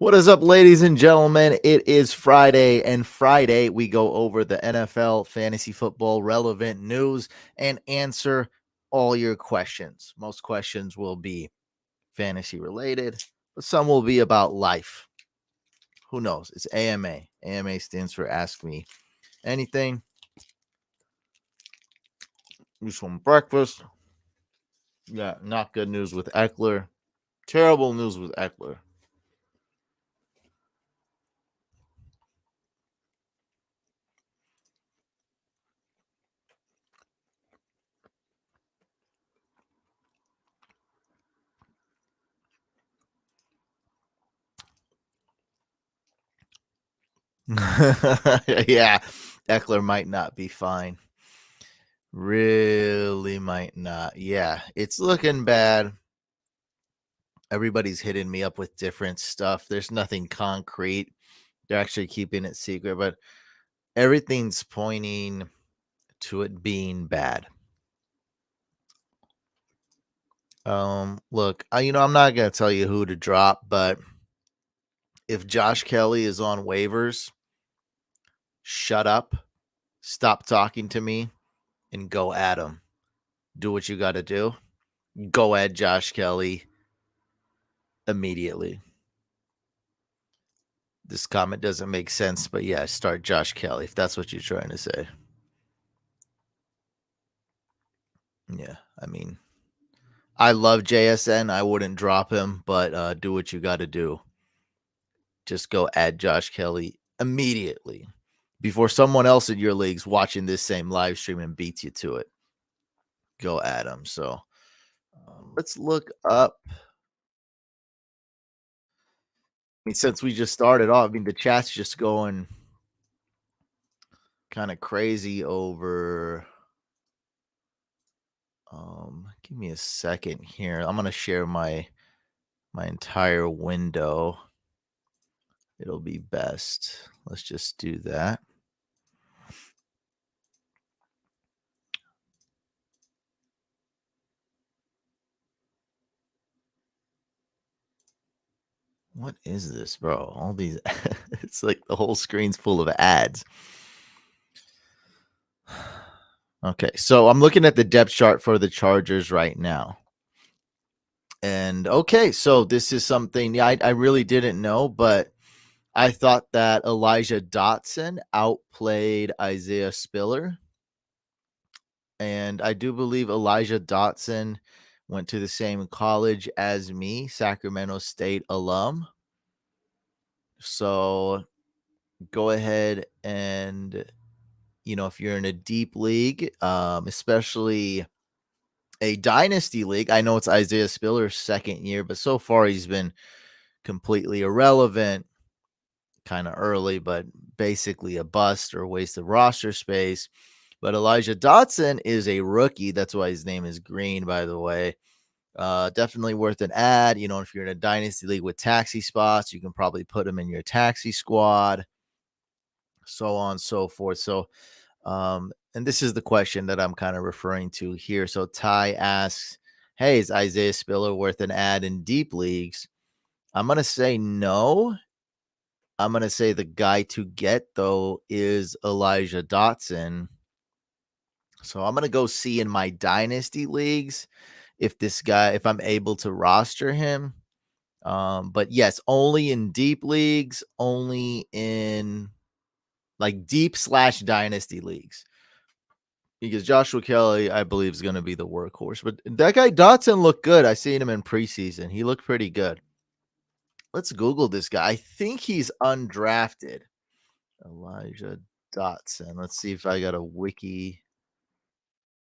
What is up, ladies and gentlemen? It is Friday, and Friday we go over the NFL fantasy football relevant news and answer all your questions. Most questions will be fantasy related, but some will be about life. Who knows? It's AMA. AMA stands for Ask Me Anything. Use some breakfast. Yeah, not good news with Eckler. Terrible news with Eckler. Yeah, Eckler might not be fine. Really might not. Yeah, it's looking bad. Everybody's hitting me up with different stuff. There's nothing concrete. They're actually keeping it secret, but everything's pointing to it being bad. Look, I'm not gonna tell you who to drop, but if Josh Kelly is on waivers, shut up, stop talking to me, and go at him. Do what you got to do. Go at Josh Kelly immediately. This comment doesn't make sense, but yeah, start Josh Kelly if that's what you're trying to say. Yeah, I mean, I love JSN. I wouldn't drop him, but do what you got to do. Just go add Josh Kelly immediately before someone else in your league's watching this same live stream and beats you to it. Go add him. So let's look up. I mean, since we just started off, I mean, the chat's just going kind of crazy over. Give me a second here. I'm gonna share my entire window. It'll be best. Let's just do that. What is this, bro? All these it's like the whole screen's full of ads. Okay, so I'm looking at the depth chart for the Chargers right now. And okay, so this is something I really didn't know, but I thought that Elijah Dotson outplayed Isaiah Spiller. And I do believe Elijah Dotson went to the same college as me, Sacramento State alum. So go ahead and, if you're in a deep league, especially a dynasty league, I know it's Isaiah Spiller's second year, but so far he's been completely irrelevant, kind of early, but basically a bust or waste of roster space. But Elijah Dotson is a rookie. That's why his name is Green, by the way. Definitely worth an ad. If you're in a dynasty league with taxi spots, you can probably put him in your taxi squad, so on and so forth. So, and this is the question that I'm kind of referring to here. So Ty asks, "Hey, is Isaiah Spiller worth an ad in deep leagues?" I'm gonna say no. I'm gonna say the guy to get though is Elijah Dotson. So I'm gonna go see in my dynasty leagues if I'm able to roster him. But yes, only in deep leagues, only in like deep/dynasty leagues. Because Joshua Kelly, I believe, is going to be the workhorse. But that guy Dotson looked good. I seen him in preseason. He looked pretty good. Let's Google this guy. I think he's undrafted. Elijah Dotson. Let's see if I got a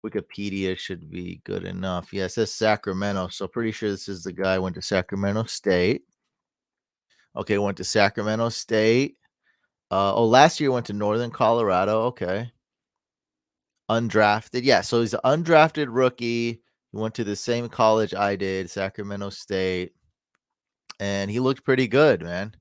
Wikipedia should be good enough. Yeah, it says Sacramento. So pretty sure this is the guy who went to Sacramento State. Okay, went to Sacramento State. Last year went to Northern Colorado. Okay. Undrafted. Yeah, so he's an undrafted rookie. He went to the same college I did, Sacramento State, and he looked pretty good, man.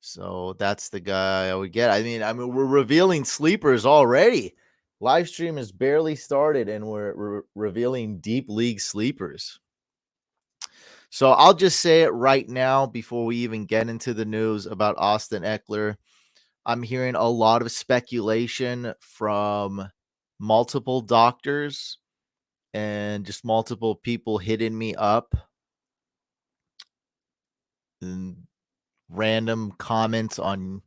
So that's the guy I would get. I mean, we're revealing sleepers already. Live stream has barely started, and we're revealing deep league sleepers. So I'll just say it right now before we even get into the news about Austin Eckler. I'm hearing a lot of speculation from multiple doctors and just multiple people hitting me up and random comments on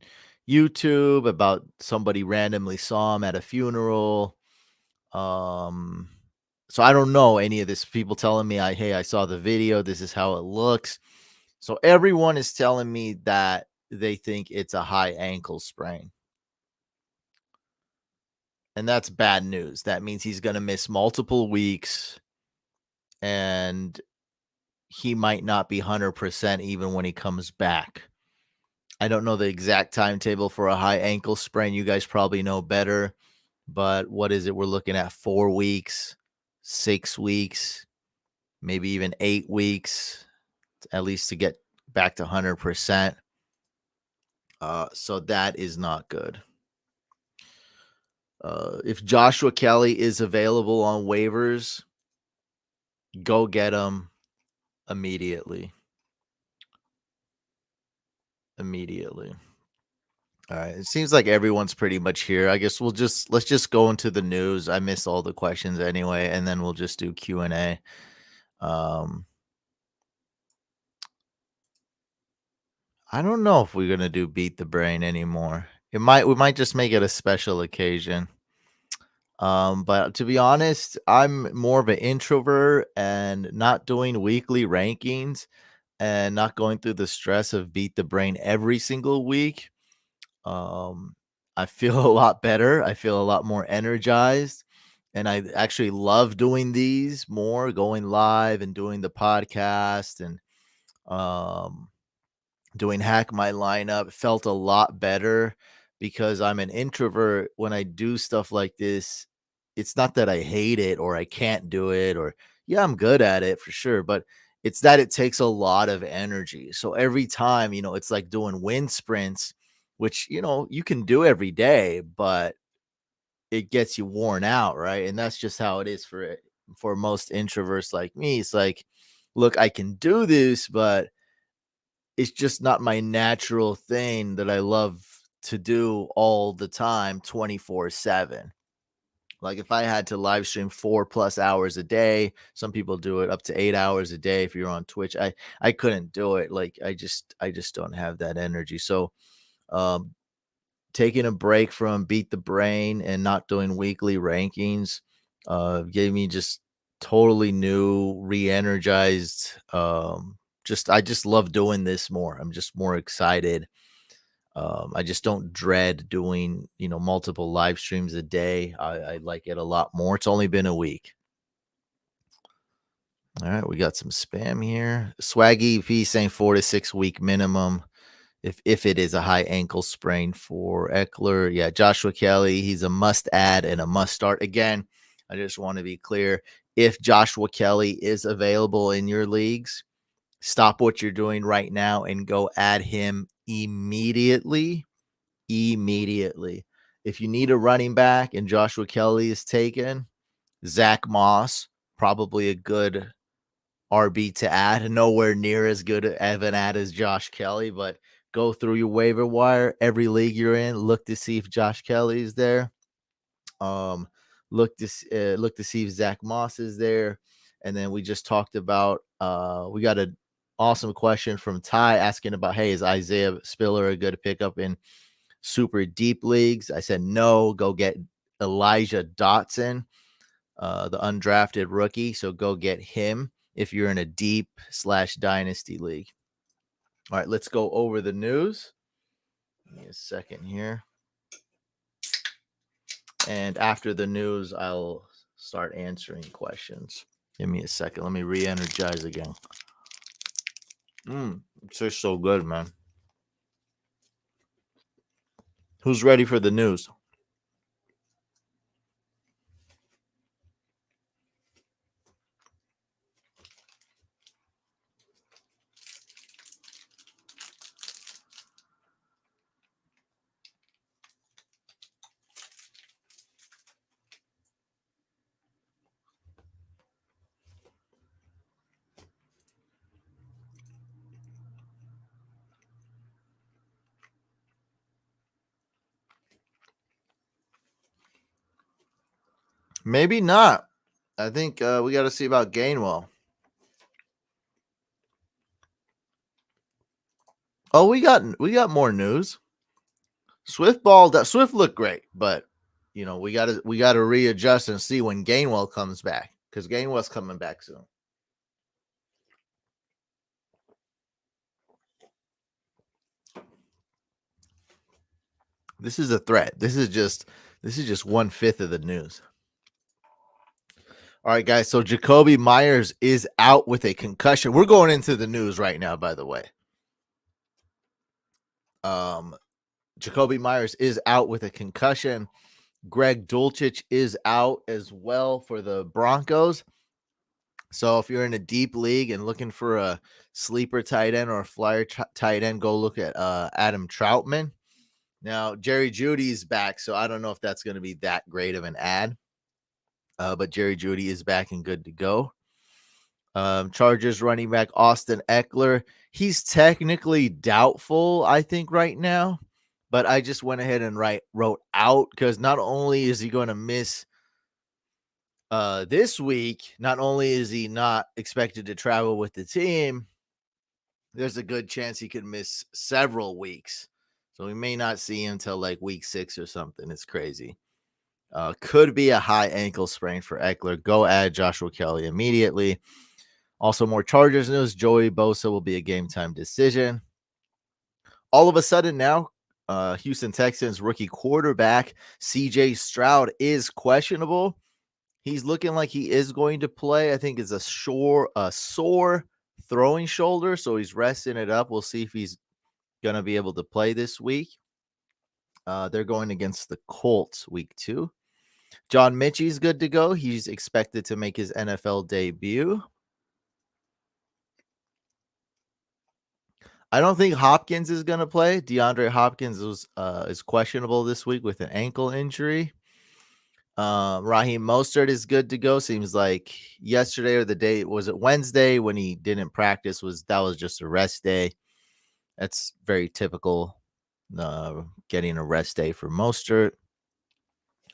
YouTube about somebody randomly saw him at a funeral. Um, so I don't know any of this. People telling me, hey, I saw the video. This is how it looks. So everyone is telling me that they think it's a high ankle sprain. And that's bad news. That means he's going to miss multiple weeks and he might not be 100% even when he comes back. I don't know the exact timetable for a high ankle sprain. You guys probably know better, but what is it? We're looking at 4 weeks, 6 weeks, maybe even 8 weeks, at least to get back to 100%. So that is not good. If Joshua Kelly is available on waivers, go get him immediately. Immediately. All right. It seems like everyone's pretty much here. I guess let's just go into the news. I missed all the questions anyway, and then we'll just do Q&A. I don't know if we're gonna do Beat the Brain anymore. We might just make it a special occasion. But to be honest, I'm more of an introvert and not doing weekly rankings and not going through the stress of Beat the Brain every single week. I feel a lot better. I feel a lot more energized. And I actually love doing these more, going live and doing the podcast and um doing Hack My Lineup felt a lot better because I'm an introvert. When I do stuff like this, it's not that I hate it or I can't do it or yeah, I'm good at it for sure, but it's that it takes a lot of energy. So every time, it's like doing wind sprints, which, you can do every day, but it gets you worn out, right? And that's just how it is for most introverts like me. It's like, look, I can do this, but it's just not my natural thing that I love to do all the time 24/7. Like if I had to live stream 4 plus hours a day, some people do it up to 8 hours a day if you're on Twitch. I couldn't do it. Like I just don't have that energy. So, um taking a break from Beat the Brain and not doing weekly rankings gave me just totally new, re-energized just I just love doing this more. I'm just more excited. I just don't dread doing, multiple live streams a day. I like it a lot more. It's only been a week. All right, we got some spam here. Swaggy P saying 4 to 6 week minimum. If it is a high ankle sprain for Eckler. Yeah, Joshua Kelly, he's a must add and a must start. Again, I just want to be clear. If Joshua Kelly is available in your leagues, stop what you're doing right now and go add him immediately. Immediately. If you need a running back and Joshua Kelly is taken, Zach Moss, probably a good RB to add. Nowhere near as good of an add as Josh Kelly, but go through your waiver wire. Every league you're in, look to see if Josh Kelly is there. Um, look to see if Zach Moss is there. And then we just talked about we got an awesome question from Ty asking about, hey, is Isaiah Spiller a good pickup in super deep leagues? I said no. Go get Elijah Dotson, the undrafted rookie. So go get him if you're in a deep / dynasty league. All right, let's go over the news. Give me a second here. And after the news, I'll start answering questions. Give me a second. Let me re-energize again. It's just so good, man. Who's ready for the news? Maybe not. I think we got to see about Gainwell. Oh, we got more news. Swift looked great, but we gotta readjust and see when Gainwell comes back because Gainwell's coming back soon. This is a threat. This is just 1/5 of the news. All right, guys. So Jakobi Meyers is out with a concussion. We're going into the news right now, by the way. Jakobi Meyers is out with a concussion. Greg Dulcich is out as well for the Broncos. So if you're in a deep league and looking for a sleeper tight end or a flyer tight end, go look at Adam Troutman. Now, Jerry Jeudy's back, so I don't know if that's going to be that great of an ad. But Jerry Jeudy is back and good to go. Chargers running back Austin Eckler. He's technically doubtful, I think, right now. But I just went ahead and wrote out because not only is he going to miss this week, not only is he not expected to travel with the team, there's a good chance he could miss several weeks. So we may not see him until like week 6 or something. It's crazy. Could be a high ankle sprain for Eckler. Go add Joshua Kelly immediately. Also, more Chargers news. Joey Bosa will be a game time decision. All of a sudden now, Houston Texans rookie quarterback CJ Stroud is questionable. He's looking like he is going to play. I think it's a sore throwing shoulder, so he's resting it up. We'll see if he's going to be able to play this week. They're going against the Colts week 2. John Mitchie's good to go. He's expected to make his NFL debut. I don't think Hopkins is going to play. DeAndre Hopkins is questionable this week with an ankle injury. Raheem Mostert is good to go. Seems like yesterday or the day, was it Wednesday when he didn't practice, that was just a rest day. That's very typical, getting a rest day for Mostert.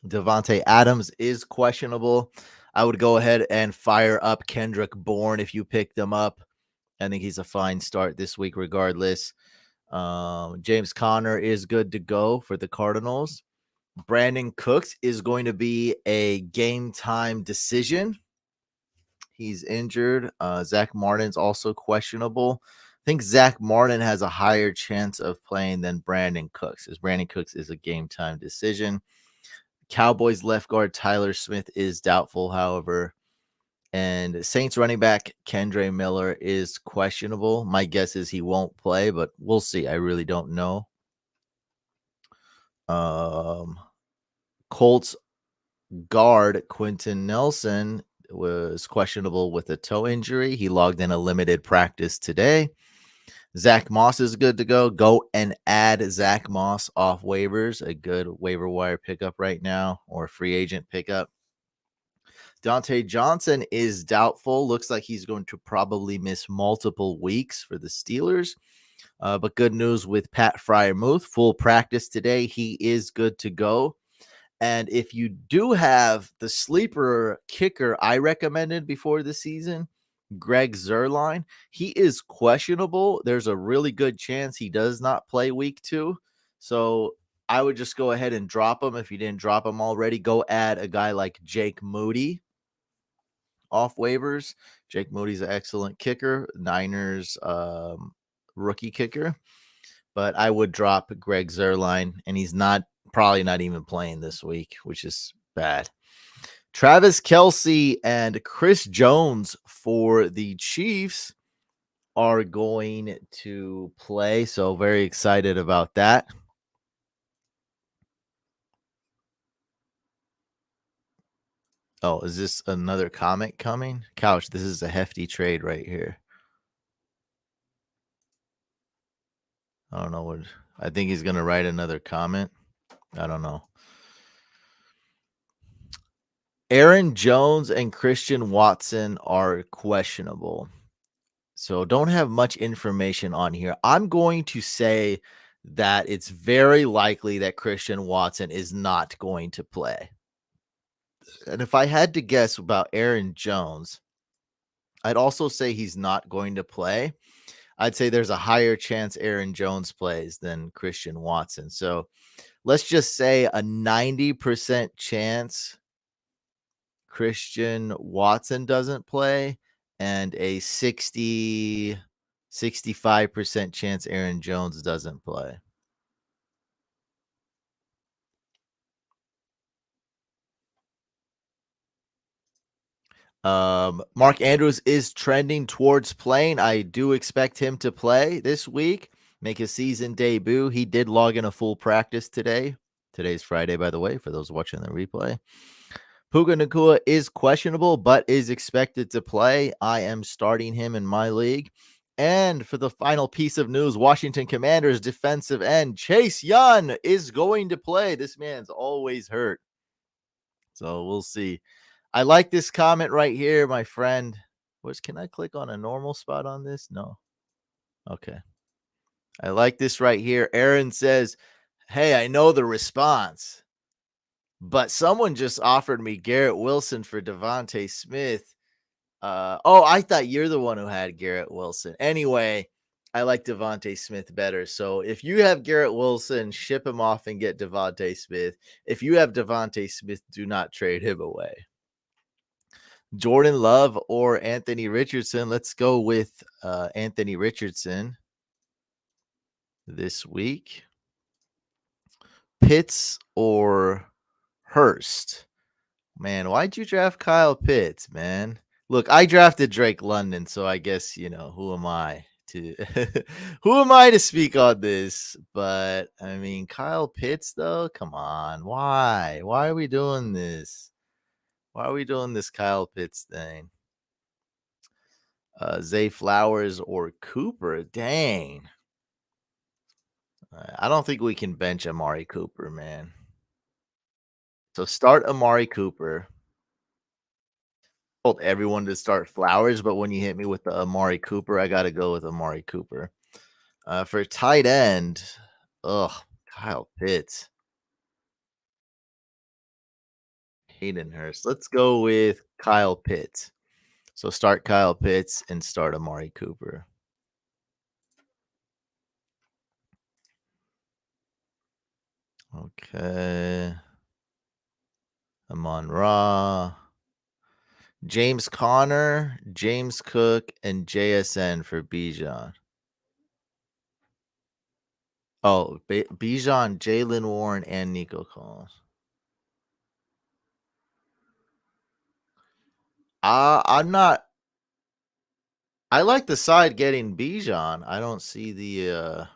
Devontae Adams is questionable. I would go ahead and fire up Kendrick Bourne if you picked him up. I think he's a fine start this week regardless. James Conner is good to go for the Cardinals. Brandon Cooks is going to be a game time decision. He's injured. Zach Martin's also questionable. I think Zach Martin has a higher chance of playing than Brandon Cooks, as Brandon Cooks is a game time decision. Cowboys left guard Tyler Smith is doubtful, however. And Saints running back Kendre Miller is questionable. My guess is he won't play, but we'll see. I really don't know. Colts guard Quentin Nelson was questionable with a toe injury. He logged in a limited practice today. Zach Moss is good to go. Go and add Zach Moss off waivers. A good waiver wire pickup right now, or free agent pickup. Dante Johnson is doubtful. Looks like he's going to probably miss multiple weeks for the Steelers. But good news with Pat Freiermuth. Full practice today. He is good to go. And if you do have the sleeper kicker I recommended before the season, Greg Zuerlein, he is questionable. There's a really good chance he does not play week 2. So I would just go ahead and drop him. If you didn't drop him already, go add a guy like Jake Moody off waivers. Jake Moody's an excellent kicker, Niners rookie kicker. But I would drop Greg Zuerlein, and he's probably not even playing this week, which is bad. Travis Kelce and Chris Jones for the Chiefs are going to play, so very excited about that. Oh, is this another comment coming? Couch, this is a hefty trade right here. I don't know what. I think he's going to write another comment. I don't know. Aaron Jones and Christian Watson are questionable. So don't have much information on here. I'm going to say that it's very likely that Christian Watson is not going to play. And if I had to guess about Aaron Jones, I'd also say he's not going to play. I'd say there's a higher chance Aaron Jones plays than Christian Watson. So let's just say a 90% chance Christian Watson doesn't play and a 65% chance Aaron Jones doesn't play. Mark Andrews is trending towards playing. I do expect him to play this week, make his season debut. He did log in a full practice today. Today's Friday, by the way, for those watching the replay. Puka Nacua is questionable, but is expected to play. I am starting him in my league. And for the final piece of news, Washington Commanders defensive end Chase Young is going to play. This man's always hurt. So we'll see. I like this comment right here, my friend. Can I click on a normal spot on this? No. Okay. I like this right here. Aaron says, "Hey, I know the response, but someone just offered me Garrett Wilson for Devontae Smith." I thought you're the one who had Garrett Wilson. Anyway, I like Devontae Smith better. So if you have Garrett Wilson, ship him off and get Devontae Smith. If you have Devontae Smith, do not trade him away. Jordan Love or Anthony Richardson. Let's go with Anthony Richardson this week. Pitts or Hurst. Man, why'd you draft Kyle Pitts, man? Look, I drafted Drake London, so I guess, who am I to who am I to speak on this? But I mean, Kyle Pitts though, come on. Why? Why are we doing this? Why are we doing this Kyle Pitts thing? Zay Flowers or Cooper? Dang. I don't think we can bench Amari Cooper, man. So start Amari Cooper. Told everyone to start Flowers, but when you hit me with the Amari Cooper, I got to go with Amari Cooper. For tight end, Kyle Pitts, Hayden Hurst. Let's go with Kyle Pitts. So start Kyle Pitts and start Amari Cooper. Okay. Amon Ra. James Conner, James Cook, and JSN for Bijan. Oh, Bijan, Jalen Warren, and Nico Collins. I'm not. I like the side getting Bijan. I don't see the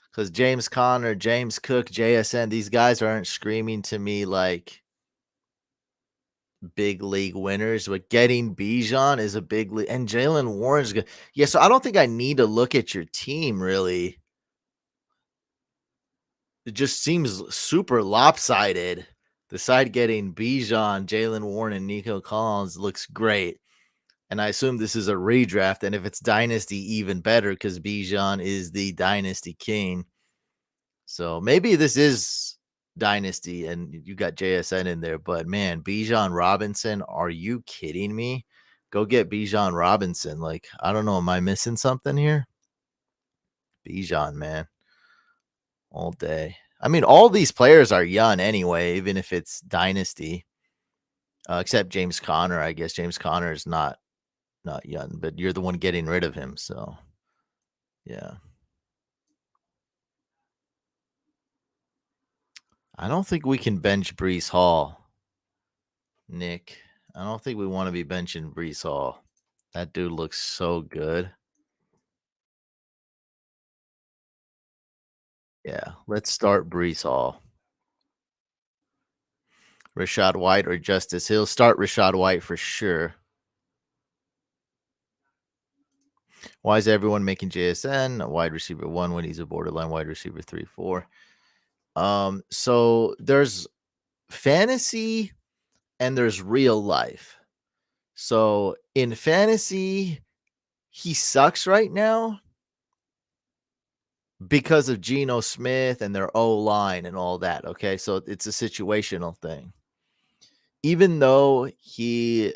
because James Conner, James Cook, JSN, these guys aren't screaming to me like big league winners, but getting Bijan is a big league, and Jalen Warren's good. Yeah, so I don't think I need to look at your team really. It just seems super lopsided. The side getting Bijan, Jalen Warren, and Nico Collins looks great. And I assume this is a redraft. And if it's Dynasty, even better because Bijan is the Dynasty king. So maybe this is Dynasty and you got JSN in there. But man, Bijan Robinson, are you kidding me? Go get Bijan Robinson. Like, I don't know. Am I missing something here? Bijan, man. All day. I mean, all these players are young anyway, even if it's Dynasty. Except James Conner, I guess. James Conner is not young, but you're the one getting rid of him, so yeah. I don't think we can bench Breece Hall, Nick. I don't think we want to be benching Breece Hall. That dude looks so good. Yeah, let's start Breece Hall. Rashad White or Justice Hill. Start Rashad White for sure. Why is everyone making JSN a wide receiver 1 when he's a borderline wide receiver 3, 4? So there's fantasy and there's real life. So in fantasy, he sucks right now because of Geno Smith and their O line and all that. Okay. So it's a situational thing. even though he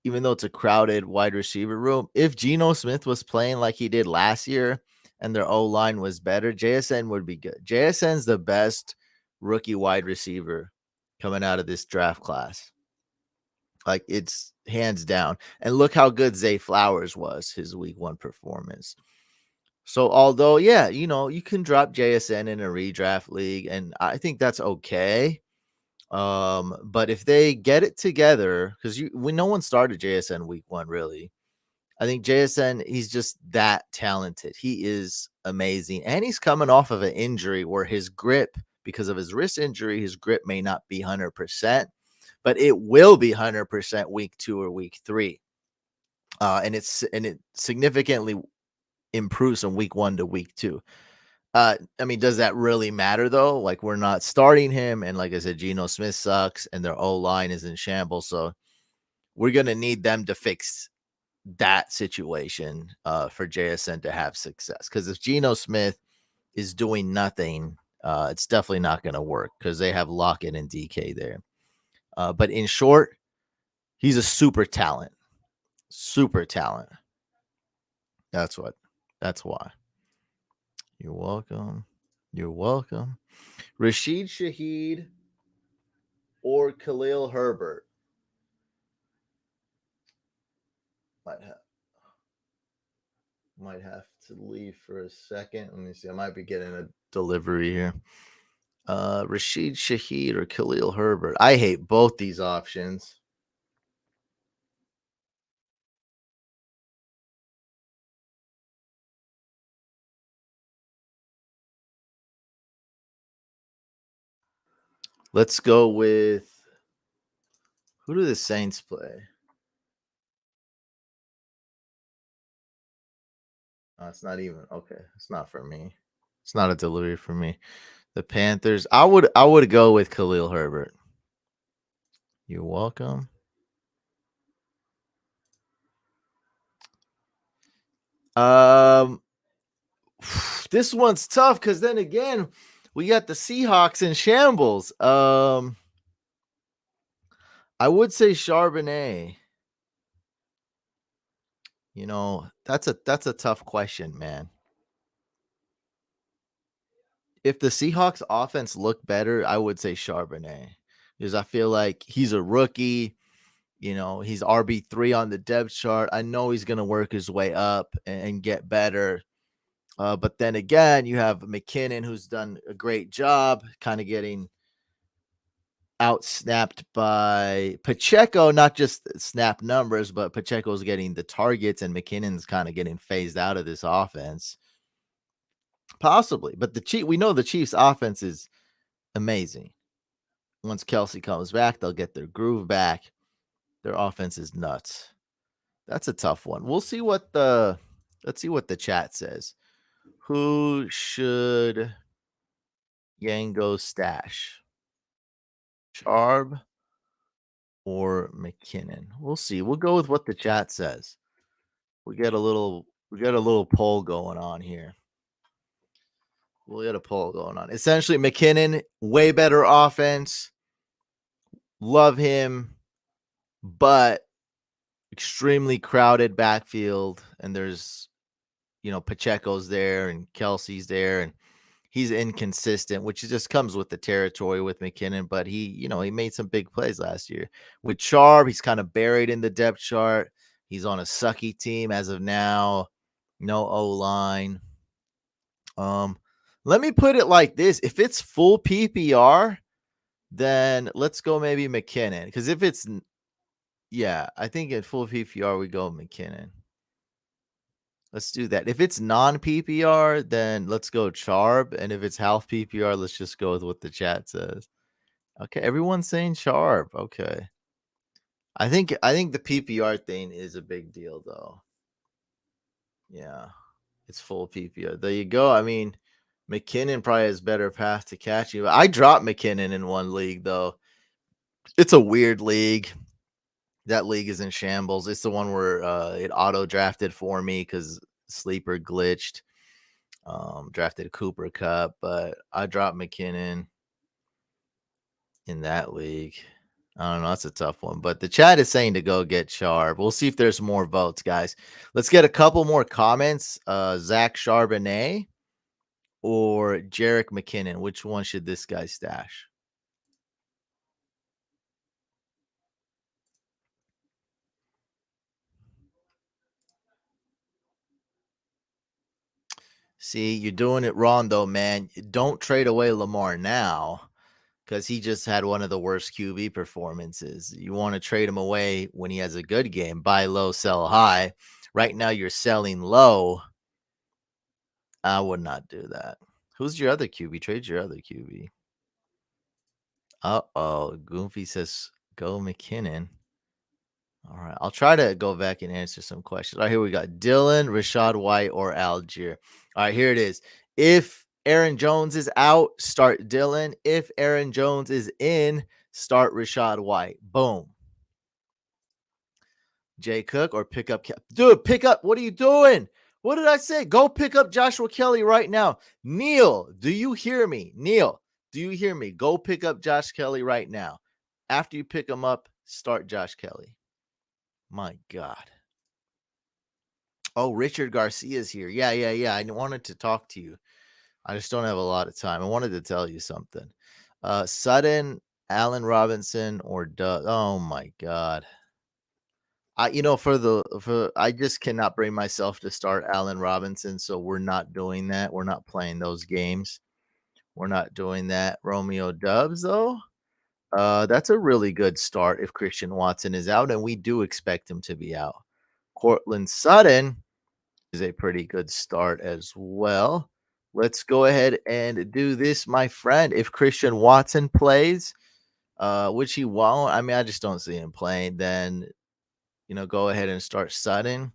even though it's a crowded wide receiver room, if Geno Smith was playing like he did last year and their O line was better, JSN would be good. JSN's the best rookie wide receiver coming out of this draft class. Like it's hands down. And look how good Zay Flowers was his week one performance. So although, yeah, you can drop JSN in a redraft league, and I think that's okay. But if they get it together, because no one started JSN week one, really. I think JSN, he's just that talented. He is amazing. And he's coming off of an injury where his grip, because of his wrist injury, his grip may not be 100%, but it will be 100% week 2 or week 3. And it significantly improves from week 1 to week 2. I mean, does that really matter though? Like, we're not starting him, and like I said, Geno Smith sucks, and their O line is in shambles. So we're gonna need them to fix that situation for JSN to have success. Because if Geno Smith is doing nothing, it's definitely not gonna work because they have Lockett and DK there. But in short, he's a super talent. Super talent. That's what. That's why. You're welcome. You're welcome. Rashid Shaheed or Khalil Herbert? Might have to leave for a second. Let me see. I might be getting a delivery here. Rashid Shaheed or Khalil Herbert? I hate both these options. Let's go with, who do the Saints play? It's not even okay. It's not for me. It's not a delivery for me. The Panthers. I would go with Khalil Herbert. You're welcome. Um, this one's tough because then again, we got the Seahawks in shambles. I would say Charbonnet. That's a tough question, man. If the Seahawks offense looked better, I would say Charbonnet because I feel like he's a rookie. He's RB3 on the depth chart. I know he's going to work his way up and get better. But then again, you have McKinnon, who's done a great job kind of getting out snapped by Pacheco, not just snap numbers, but Pacheco's getting the targets and McKinnon's kind of getting phased out of this offense. Possibly. But we know the Chiefs offense is amazing. Once Kelsey comes back, they'll get their groove back. Their offense is nuts. That's a tough one. Let's see what the chat says. Who should Yango stash? Charb or McKinnon? We'll see. We'll go with what the chat says. We got a little poll going on here. We'll get a poll going on. Essentially, McKinnon, way better offense. Love him, but extremely crowded backfield. And there's, Pacheco's there and Kelsey's there, and he's inconsistent, which just comes with the territory with McKinnon. But he made some big plays last year. With Charb, he's kind of buried in the depth chart. He's on a sucky team as of now. No O line. Let me put it like this: if it's full PPR, then let's go maybe McKinnon. Because if it's, yeah, I think in full PPR we go McKinnon. Let's do that. If it's non PPR, then let's go Charb, and if it's half PPR, let's just go with what the chat says. Okay, everyone's saying Charb. Okay, I think the PPR thing is a big deal, though. Yeah, it's full PPR. There you go. I mean, McKinnon probably has better path to catching. I dropped McKinnon in one league, though. It's a weird league. That league is in shambles. It's the one where it auto drafted for me because sleeper glitched. Drafted Cooper Cup, but I dropped McKinnon in that league. I don't know. That's a tough one. But the chat is saying to go get Sharp. We'll see if there's more votes, guys. Let's get a couple more comments. Zach Charbonnet or Jarek McKinnon. Which one should this guy stash? See, you're doing it wrong, though, man. Don't trade away Lamar now because he just had one of the worst QB performances. You want to trade him away when he has a good game. Buy low, sell high. Right now, you're selling low. I would not do that. Who's your other QB? Trade your other QB. Uh-oh. Goofy says go McKinnon. All right. I'll try to go back and answer some questions. All right, here we got Dylan, Rashad White, or Algier. All right, here it is. If Aaron Jones is out, start Dylan. If Aaron Jones is in, start Rashad White. Boom. Jay Cook or pick up. Dude, pick up. What are you doing? What did I say? Go pick up Joshua Kelly right now. Neil, do you hear me? Neil, do you hear me? Go pick up Josh Kelly right now. After you pick him up, start Josh Kelly. My God. Oh, Richard Garcia is here. Yeah. I wanted to talk to you. I just don't have a lot of time. I wanted to tell you something. Sutton, Allen Robinson, or Doug. Oh my God. For I just cannot bring myself to start Allen Robinson, so we're not doing that. We're not playing those games. We're not doing that. Romeo Dubs, though, that's a really good start if Christian Watson is out, and we do expect him to be out. Cortland Sutton is a pretty good start as well. Let's go ahead and do this, my friend. If Christian Watson plays, which he won't, I mean, I just don't see him playing, then go ahead and start Sutton.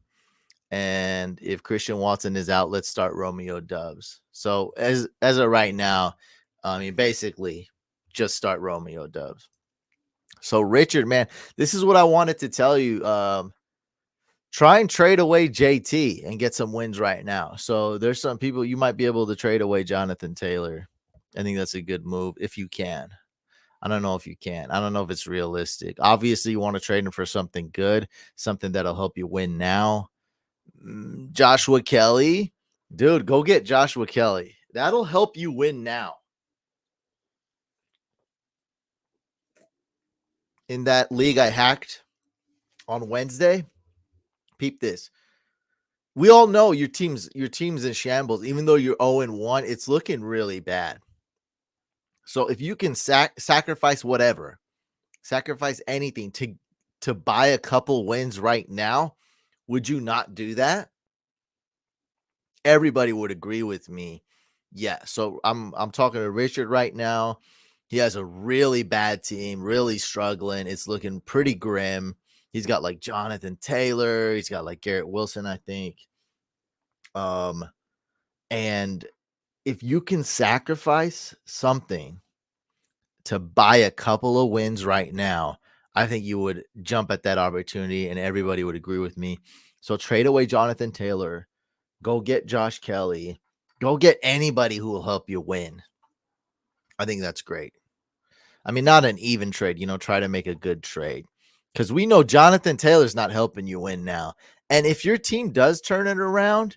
And if Christian Watson is out, let's start Romeo Dubs. So as of right now, I mean, basically just start Romeo Dubs. So Richard, man, this is what I wanted to tell you. Try and trade away JT and get some wins right now. So there's some people you might be able to trade away Jonathan Taylor. I think that's a good move if you can. I don't know if you can. I don't know if it's realistic. Obviously, you want to trade him for something good, something that'll help you win now. Joshua Kelly, dude, go get Joshua Kelly. That'll help you win now. In that league I hacked on Wednesday, peep this. We all know your team's in shambles. Even though you're 0-1, it's looking really bad. So if you can sacrifice whatever, sacrifice anything to buy a couple wins right now, would you not do that? Everybody would agree with me. Yeah. So I'm talking to Richard right now. He has a really bad team, really struggling. It's looking pretty grim. He's got like Jonathan Taylor. He's got like Garrett Wilson, I think. And if you can sacrifice something to buy a couple of wins right now, I think you would jump at that opportunity and everybody would agree with me. So trade away Jonathan Taylor, go get Josh Kelly, go get anybody who will help you win. I think that's great. I mean, not an even trade, try to make a good trade because we know Jonathan Taylor's not helping you win now. And if your team does turn it around,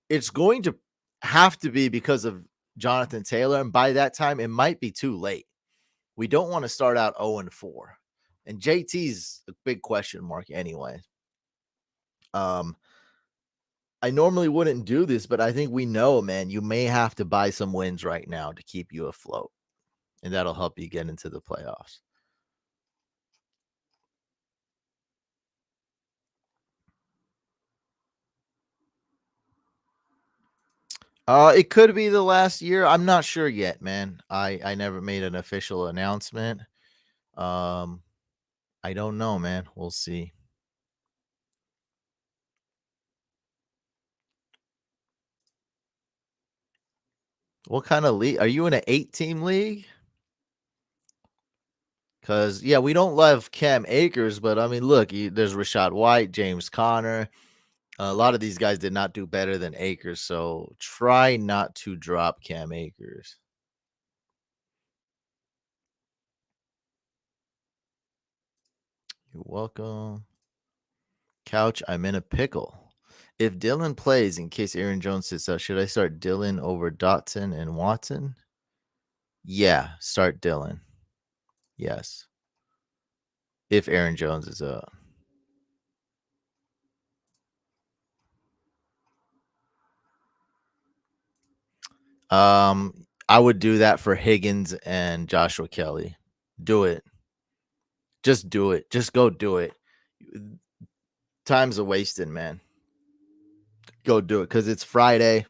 it's going to have to be because of Jonathan Taylor. And by that time, it might be too late. We don't want to start out 0-4. And JT's a big question mark anyway. I normally wouldn't do this, but I think we know, man, you may have to buy some wins right now to keep you afloat. And that'll help you get into the playoffs. It could be the last year. I'm not sure yet, man. I never made an official announcement. Um, I don't know, man. We'll see. What kind of league? Are you in an 8-team league? Because, yeah, we don't love Cam Akers, but I mean, look, there's Rashad White, James Conner. A lot of these guys did not do better than Akers, so try not to drop Cam Akers. You're welcome. Couch, I'm in a pickle. If Dylan plays in case Aaron Jones sits out, should I start Dylan over Dotson and Watson? Yeah, start Dylan. Yes. If Aaron Jones is out. I would do that for Higgins and Joshua Kelly. Do it. Just do it. Just go do it. Time's a wasting, man. Go do it because it's Friday.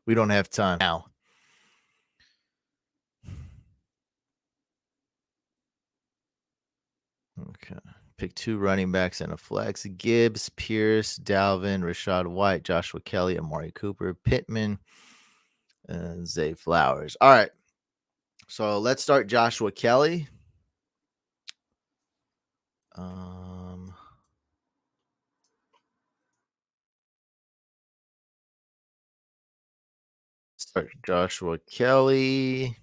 We don't have time now. Okay. Pick 2 running backs and a flex. Gibbs, Pierce, Dalvin, Rashad White, Joshua Kelly, Amari Cooper, Pittman, and Zay Flowers. All right. So let's start Joshua Kelly. Start Joshua Kelly.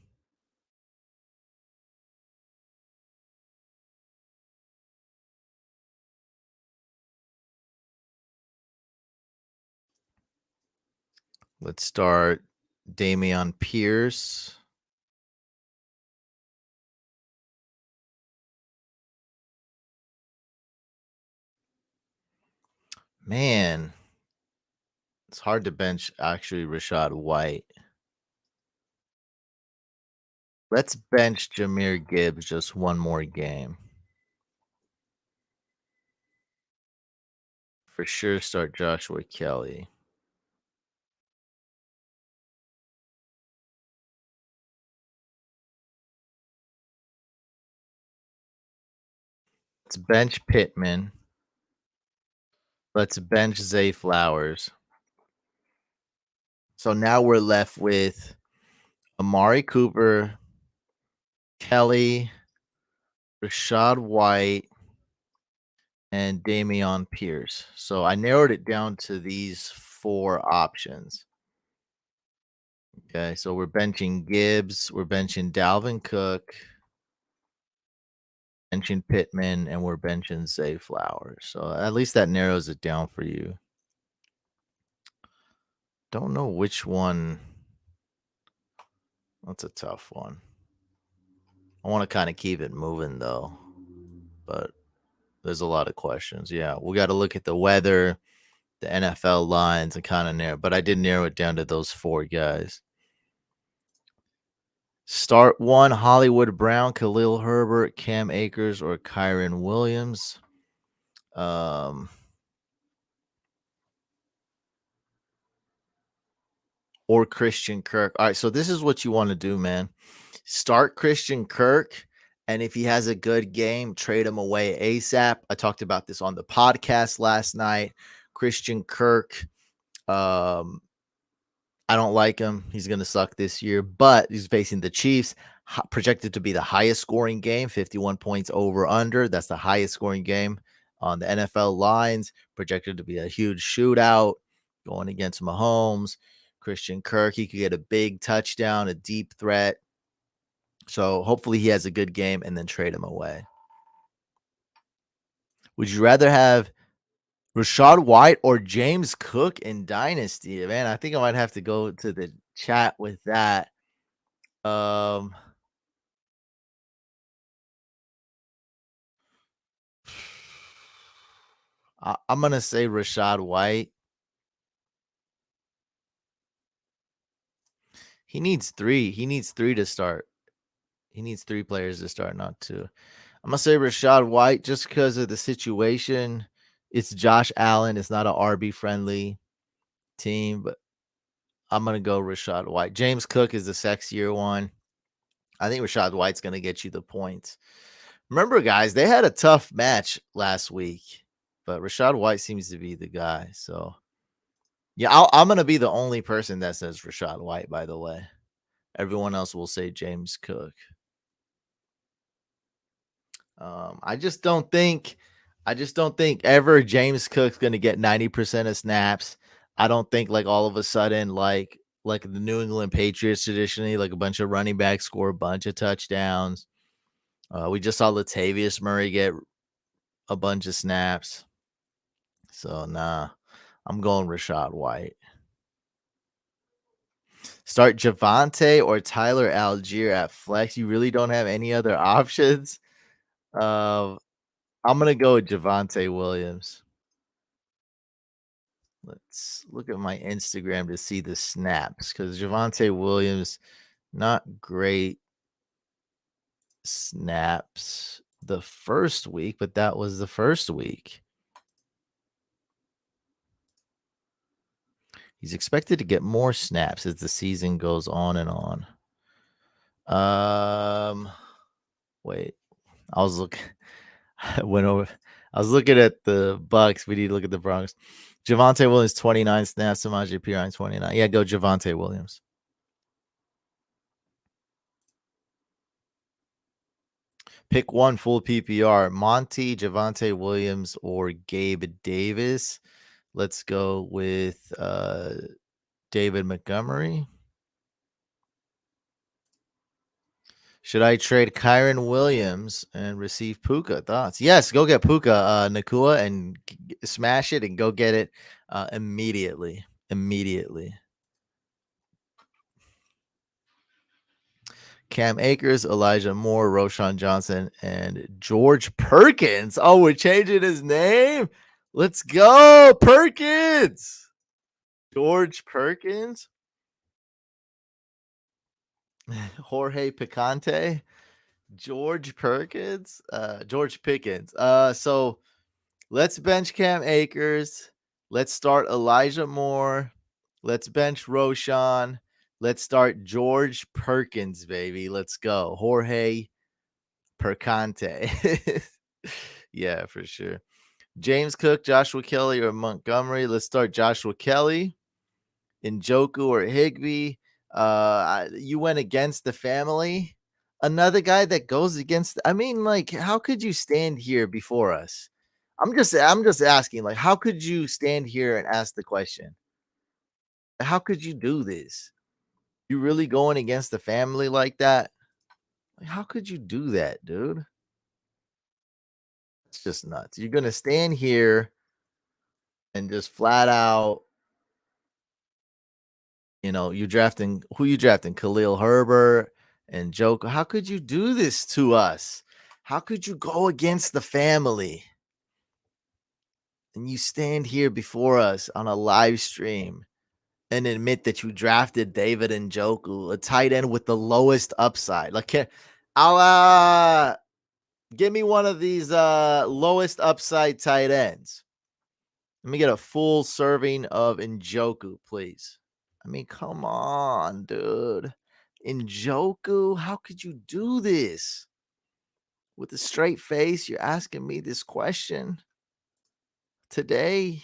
Let's start Dameon Pierce. Man, it's hard to bench actually Rashad White. Let's bench Jahmyr Gibbs just one more game. For sure, start Joshua Kelly. Let's bench Pittman. Let's bench Zay Flowers. So now we're left with Amari Cooper, Kelly, Rashad White, and Dameon Pierce. So I narrowed it down to these 4 options. Okay, so we're benching Gibbs, we're benching Dalvin Cook, benching Pittman, and we're benching Zay Flowers. So at least that narrows it down for you. Don't know which one. That's a tough one. I want to kind of keep it moving though, but there's a lot of questions. Yeah, we got to look at the weather, the NFL lines, and kind of narrow. But I did narrow it down to those 4 guys. Start 1: Hollywood Brown, Khalil Herbert, Cam Akers, or Kyron Williams. Or Christian Kirk. All right, so this is what you want to do, man. Start Christian Kirk, and if he has a good game, trade him away ASAP. I talked about this on the podcast last night. Christian Kirk, I don't like him. He's going to suck this year, but he's facing the Chiefs, projected to be the highest scoring game, 51 points over under. That's the highest scoring game on the NFL lines, projected to be a huge shootout going against Mahomes. Christian Kirk, he could get a big touchdown, a deep threat. So hopefully he has a good game and then trade him away. Would you rather have Rashad White or James Cook in Dynasty? Man, I think I might have to go to the chat with that. I'm gonna say Rashad White. He needs 3. He needs 3 to start. He needs 3 players to start, not 2. I'm gonna say Rashad White just because of the situation. It's Josh Allen. It's not a RB friendly team, but I'm gonna go Rashad White. James Cook is the sexier one. I think Rashad White's gonna get you the points. Remember, guys, they had a tough match last week, but Rashad White seems to be the guy. So, yeah, I'm gonna be the only person that says Rashad White. By the way, everyone else will say James Cook. I just don't think ever James Cook's gonna get 90% of snaps. I don't think like all of a sudden like the New England Patriots traditionally, like a bunch of running backs score a bunch of touchdowns. We just saw Latavius Murray get a bunch of snaps. So nah, I'm going Rashad White. Start Javante or Tyler Algier at flex. You really don't have any other options. Uh, I'm gonna go with Javante Williams. Let's look at my Instagram to see the snaps because Javante Williams, not great snaps the first week, but that was the first week. He's expected to get more snaps as the season goes on and on. Wait, I was looking. Went over. I was looking at the Bucks. We need to look at the Bronx. Javante Williams 29 snaps. Samaje Perine 29. Yeah, go Javante Williams. Pick one full PPR: Monty, Javante Williams, or Gabe Davis. Let's go with David Montgomery. Should I trade Kyron Williams and receive Puka? Thoughts? Yes, go get Puka Nakua and smash it and go get it immediately. Immediately. Cam Akers, Elijah Moore, Roshan Johnson, and George Perkins. Oh, we're changing his name. Let's go, Perkins. George Perkins. Jorge Picante. George Perkins. George Pickens. So let's bench Cam Akers. Let's start Elijah Moore. Let's bench Roshan. Let's start George Perkins, baby. Let's go. Jorge Percante. Yeah, for sure. James Cook, Joshua Kelly, or Montgomery. Let's start Joshua Kelly. Njoku or Higby. You went against the family. Another guy that goes against. I mean, like, how could you stand here before us? I'm just asking, like, how could you stand here and ask the question? How could you do this? You really going against the family like that? Like, how could you do that, dude? It's just nuts. You're gonna stand here and just flat out, you drafting who you drafting? Khalil Herbert and Joker. How could you do this to us? How could you go against the family? And you stand here before us on a live stream and admit that you drafted David Njoku, a tight end with the lowest upside. Like, I'll give me one of these lowest upside tight ends. Let me get a full serving of Njoku, please. I mean, come on, dude. Njoku, how could you do this? With a straight face, you're asking me this question today.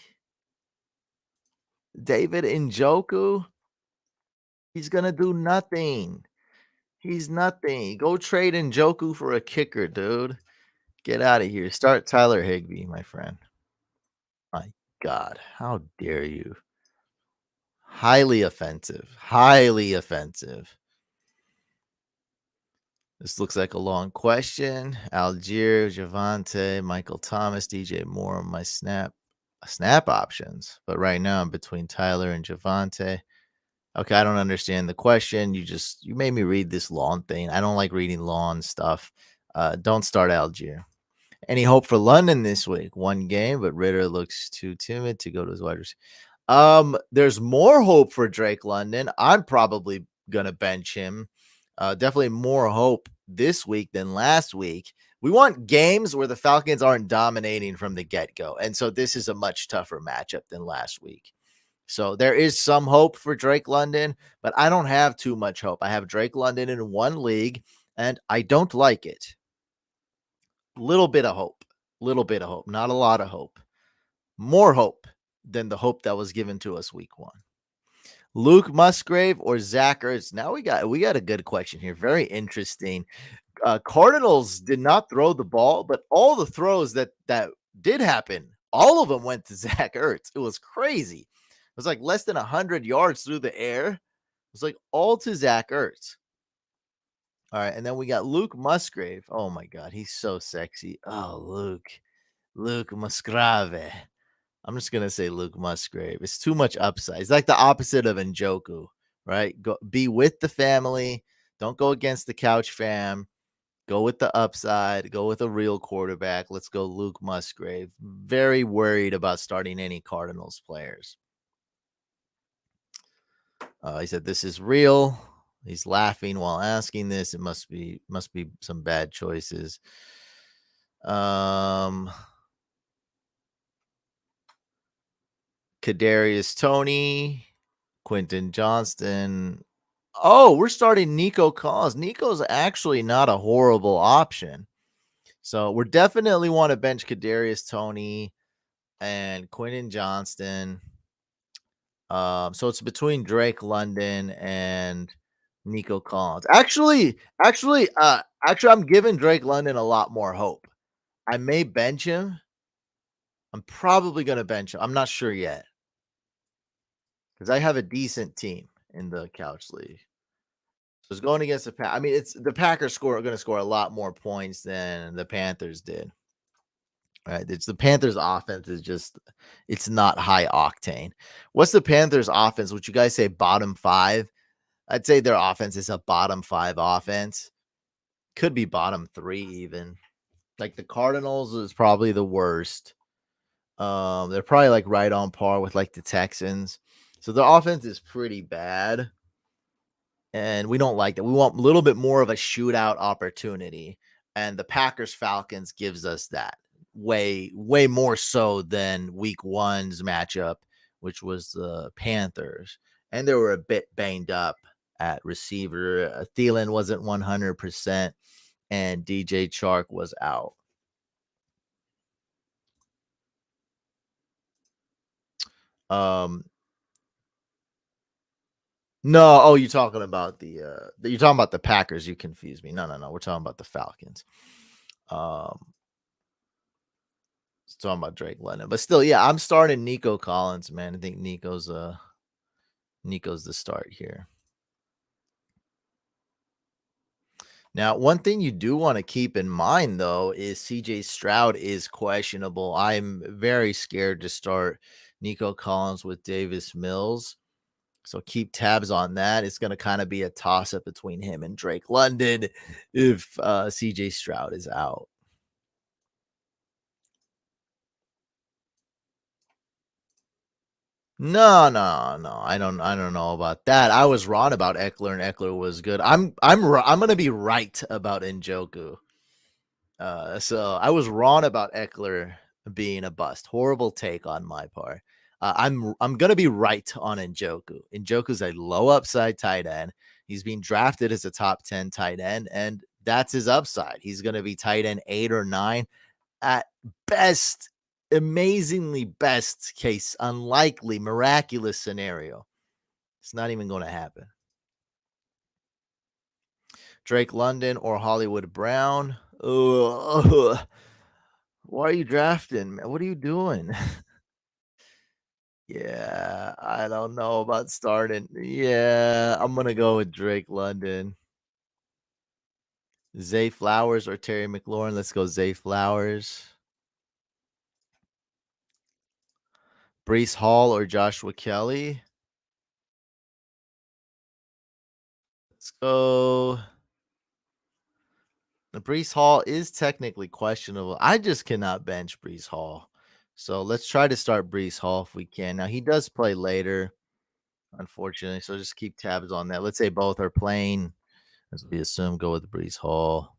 David Njoku, he's gonna do nothing. He's nothing. Go trade Njoku for a kicker, dude. Get out of here. Start Tyler Higbee, my friend. My God, how dare you? Highly offensive. Highly offensive. This looks like a long question. Algier, Javante, Michael Thomas, DJ Moore are my snap options. But right now I'm between Tyler and Javante. Okay, I don't understand the question. You made me read this lawn thing. I don't like reading lawn stuff. Don't start Algier. Any hope for London this week? One game, but Ritter looks too timid to go to his wide receiver. There's more hope for Drake London. I'm probably gonna bench him. Definitely more hope this week than last week. We want games where the Falcons aren't dominating from the get-go. And so this is a much tougher matchup than last week. So there is some hope for Drake London, but I don't have too much hope. I have Drake London in one league, and I don't like it. Little bit of hope. Little bit of hope. Not a lot of hope. More hope than the hope that was given to us week one. Luke Musgrave or Zach Ertz? Now we got a good question here. Very interesting. Cardinals did not throw the ball, but all the throws that did happen, all of them went to Zach Ertz. It was crazy. It was like less than 100 yards through the air. It was like all to Zach Ertz. All right, and then we got Luke Musgrave. Oh my God, he's so sexy. Oh, Luke. Luke Musgrave. I'm just gonna say Luke Musgrave. It's too much upside. It's like the opposite of Njoku, right? Go be with the family. Don't go against the couch fam. Go with the upside. Go with a real quarterback. Let's go Luke Musgrave. Very worried about starting any Cardinals players. He said this is real. He's laughing while asking this. It must be some bad choices. Kadarius Toney, Quentin Johnston. Oh, we're starting Nico Collins. Nico's actually not a horrible option. So we're definitely want to bench Kadarius Toney and Quentin Johnston. So it's between Drake London and Nico Collins. Actually, I'm giving Drake London a lot more hope. I may bench him. I'm probably gonna bench him. I'm not sure yet because I have a decent team in the couch league. So it's going against the Pack. I mean, it's the Packers are going to score a lot more points than the Panthers did. Right? It's the Panthers' offense is just it's not high octane. What's the Panthers' offense? Would you guys say bottom five? I'd say their offense is a bottom five offense. Could be bottom three even. Like the Cardinals is probably the worst. They're probably like right on par with like the Texans. So the offense is pretty bad. And we don't like that. We want a little bit more of a shootout opportunity. And the Packers Falcons gives us that way more so than week one's matchup, which was the Panthers. And they were a bit banged up at receiver. Thielen wasn't 100%, and DJ Chark was out. Um, no, oh, you're talking about the Packers. You confused me. No. We're talking about the Falcons. Um, talking about Drake London, but still, yeah, I'm starting Nico Collins, man. I think Nico's the start here. Now, one thing you do want to keep in mind though is CJ Stroud is questionable. I'm very scared to start Nico Collins with Davis Mills. So keep tabs on that. It's going to kind of be a toss up between him and Drake London if CJ Stroud is out. No. I don't know about that. I was wrong about Eckler, and Eckler was good. I'm gonna be right about Njoku. So I was wrong about Eckler being a bust. Horrible take on my part. I'm gonna be right on Njoku. Njoku's a low upside tight end. He's being drafted as a top 10 tight end, and that's his upside. He's gonna be tight end 8 or 9 at best, amazingly best case, unlikely, miraculous scenario. It's not even going to happen. Drake London or Hollywood Brown. Ugh. Why are you drafting? What are you doing? Yeah, I don't know about starting. Yeah, I'm gonna go with Drake London. Zay Flowers or Terry McLaurin. Let's go Zay Flowers. Brees Hall or Joshua Kelly. Let's go. The Brees Hall is technically questionable. I just cannot bench Brees Hall. So let's try to start Brees Hall if we can. Now he does play later, unfortunately. So just keep tabs on that. Let's say both are playing. As we assume, go with Brees Hall.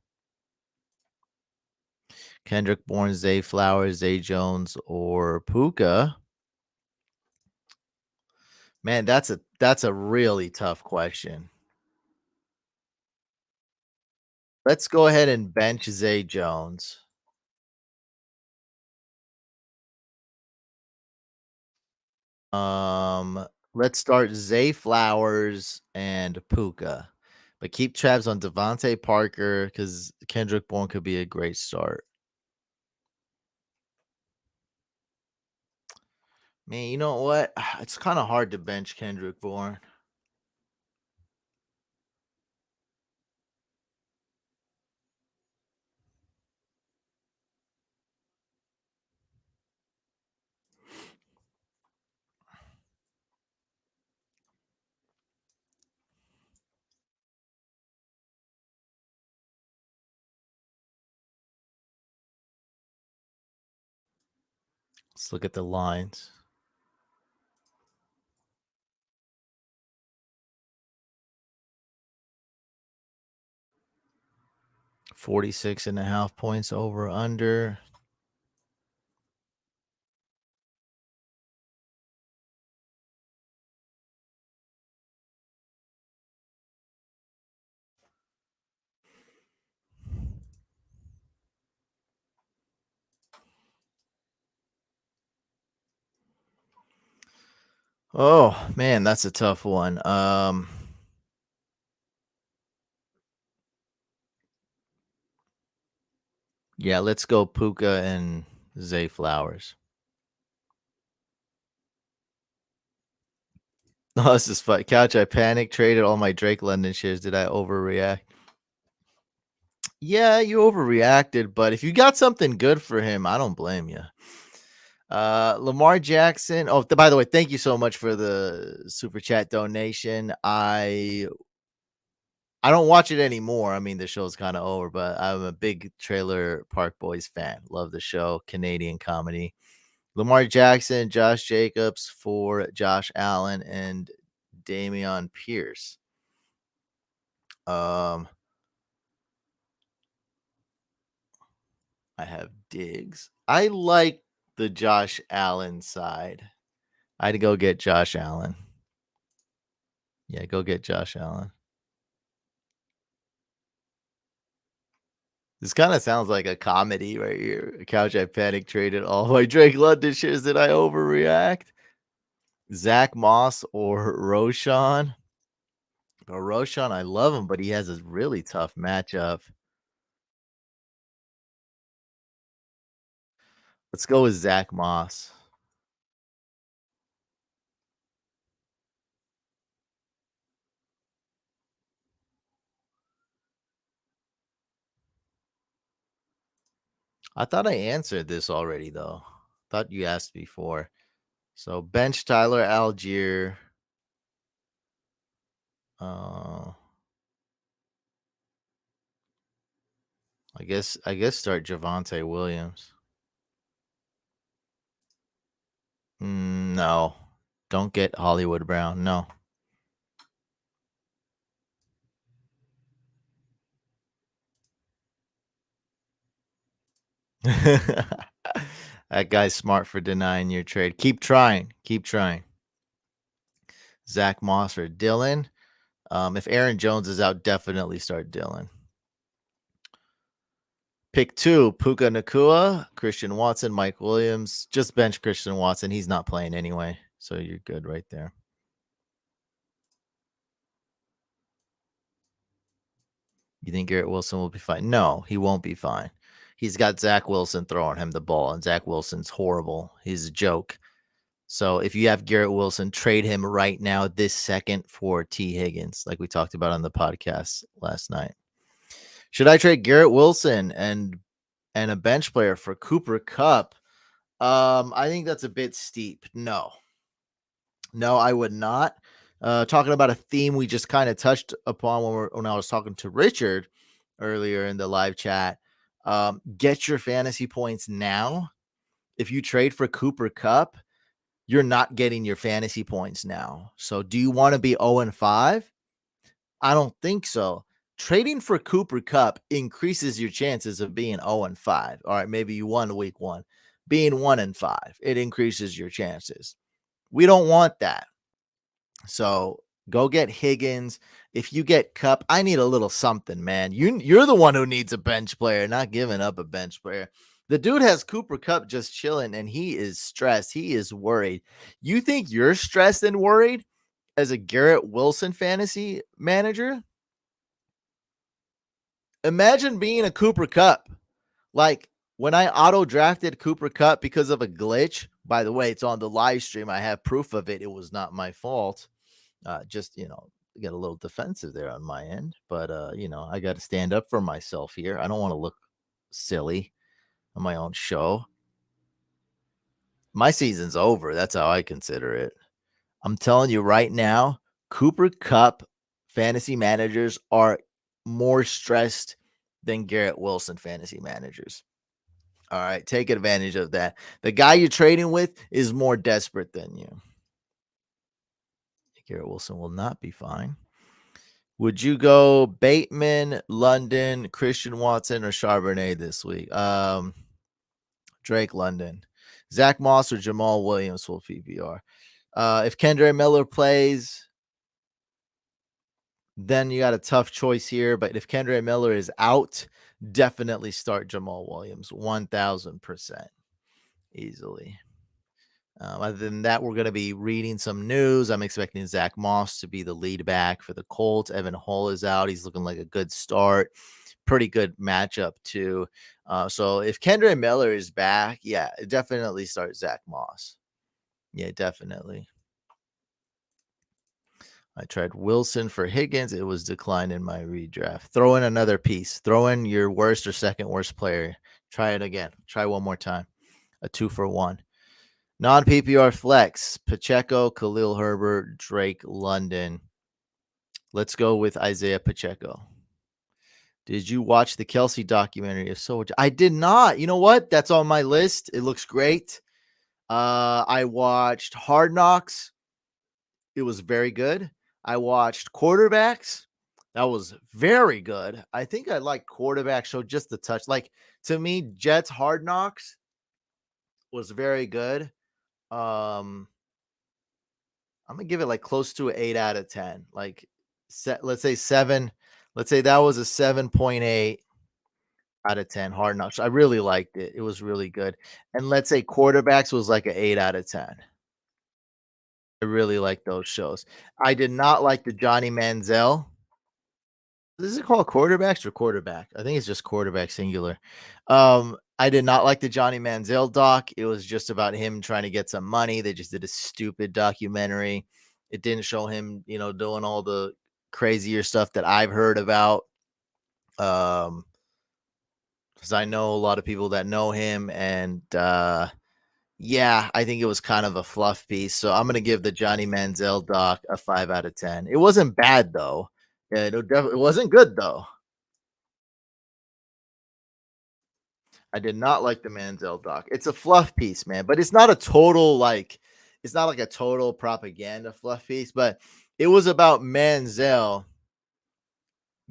Kendrick Bourne, Zay Flowers, Zay Jones, or Puka. Man, that's a really tough question. Let's go ahead and bench Zay Jones. Let's start Zay Flowers and Puka, but keep tabs on Devontae Parker because Kendrick Bourne could be a great start. Man, you know what? It's kind of hard to bench Kendrick Bourne. Let's look at the lines. $46.5 over under. Oh man, that's a tough one. Yeah, let's go Puka and Zay Flowers. Oh, this is fun. Couch, I panicked, traded all my Drake London shares. Did I overreact? Yeah, you overreacted, but if you got something good for him, I don't blame you. Lamar Jackson. Oh, by the way, thank you so much for the super chat donation. I don't watch it anymore. I mean, the show's kind of over, but I'm a big Trailer Park Boys fan. Love the show, Canadian comedy. Lamar Jackson, Josh Jacobs for Josh Allen and Dameon Pierce. I have Diggs. I like the Josh Allen side. I'd go get Josh Allen. Yeah, go get Josh Allen. This kind of sounds like a comedy right here. Couch, I panic traded all my Drake London shares. Did I overreact? Zach Moss or Roshan? But Roshan, I love him, but he has a really tough matchup. Let's go with Zach Moss. I thought I answered this already, though. Thought you asked before. So bench Tyler Algier. Uh, I guess start Javonte Williams. No, don't get Hollywood Brown. No. That guy's smart for denying your trade. Keep trying. Keep trying. Zach Moss or Dylan. If Aaron Jones is out, definitely start Dylan. Pick 2, Puka Nakua, Christian Watson, Mike Williams. Just bench Christian Watson. He's not playing anyway. So you're good right there. You think Garrett Wilson will be fine? No, he won't be fine. He's got Zach Wilson throwing him the ball, and Zach Wilson's horrible. He's a joke. So if you have Garrett Wilson, trade him right now, this second, for T. Higgins, like we talked about on the podcast last night. Should I trade Garrett Wilson and a bench player for Cooper Kupp? I think that's a bit steep. No, I would not. Talking about a theme we just kind of touched upon when I was talking to Richard earlier in the live chat. Get your fantasy points now. If you trade for Cooper Kupp, you're not getting your fantasy points now. So do you want to be 0-5? I don't think so. Trading for Cooper Kupp increases your chances of being 0-5. All right, maybe you won week 1. Being 1-5, it increases your chances. We don't want that. So go get Higgins. If you get Kupp, I need a little something, man. You're the one who needs a bench player, not giving up a bench player. The dude has Cooper Kupp just chilling, and he is stressed. He is worried. You think you're stressed and worried as a Garrett Wilson fantasy manager? Imagine being a Cooper Kupp. Like when I auto drafted Cooper Kupp because of a glitch. By the way, it's on the live stream. I have proof of it. It was not my fault. Just get a little defensive there on my end, but I got to stand up for myself here. I don't want to look silly on my own show. My season's over. That's how I consider it. I'm telling you right now, Cooper Kupp fantasy managers are more stressed than Garrett Wilson fantasy managers. All right, take advantage of that. The guy you're trading with is more desperate than you. Garrett Wilson will not be fine. Would you go Bateman, London, Christian Watson, or Charbonnet this week? Drake London, Zach Moss, or Jamal Williams full PPR. If Kendre Miller plays, then you got a tough choice here. But if Kendre Miller is out, definitely start Jamal Williams 1000% easily. Other than that, we're going to be reading some news. I'm expecting Zach Moss to be the lead back for the Colts. Evan Hull is out. He's looking like a good start. Pretty good matchup, too. So if Kendre Miller is back, yeah, definitely start Zach Moss. Yeah, definitely. I tried Wilson for Higgins. It was declined in my redraft. Throw in another piece. Throw in your worst or second worst player. Try it again. Try one more time. A 2-for-1. Non-PPR flex, Pacheco, Khalil Herbert, Drake London. Let's go with Isaiah Pacheco. Did you watch the Kelsey documentary? If so, I did not. You know what? That's on my list. It looks great. I watched Hard Knocks. It was very good. I watched Quarterbacks. That was very good. I think I like Quarterback Show just the touch. Like, to me, Jets Hard Knocks was very good. I'm gonna give it like close to an 8 out of 10. Like, let's say 7. Let's say that was a 7.8 out of 10. Hard Knocks. I really liked it. It was really good. And let's say Quarterbacks was like an 8 out of 10. I really like those shows. I did not like the Johnny Manziel. Is it called Quarterbacks or Quarterback? I think it's just Quarterback singular. I did not like the Johnny Manziel doc. It was just about him trying to get some money. They just did a stupid documentary. It didn't show him, doing all the crazier stuff that I've heard about. Because I know a lot of people that know him, and yeah, I think it was kind of a fluff piece. So I'm gonna give the Johnny Manziel doc a 5 out of 10. It wasn't bad though. Yeah, it wasn't good though. I did not like the Manziel doc. It's a fluff piece, man, but it's not a total it's not like a total propaganda fluff piece, but it was about Manziel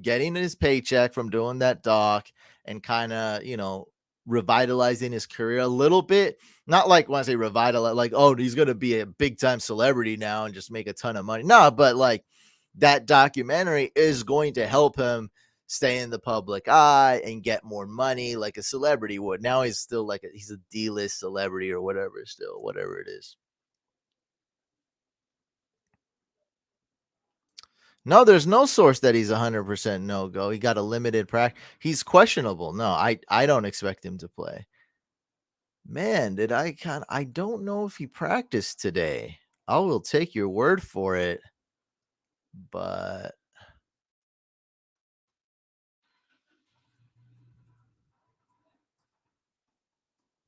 getting his paycheck from doing that doc and kind of, revitalizing his career a little bit. Not like when I say revitalize, like, oh, he's gonna be a big time celebrity now and just make a ton of money. No, but like that documentary is going to help him stay in the public eye and get more money like a celebrity would. Now he's still like he's a D-list celebrity or whatever, still, whatever it is. No, there's no source that he's 100% no go. He got a limited practice. He's questionable. No, I don't expect him to play. Man, I don't know if he practiced today. I will take your word for it, but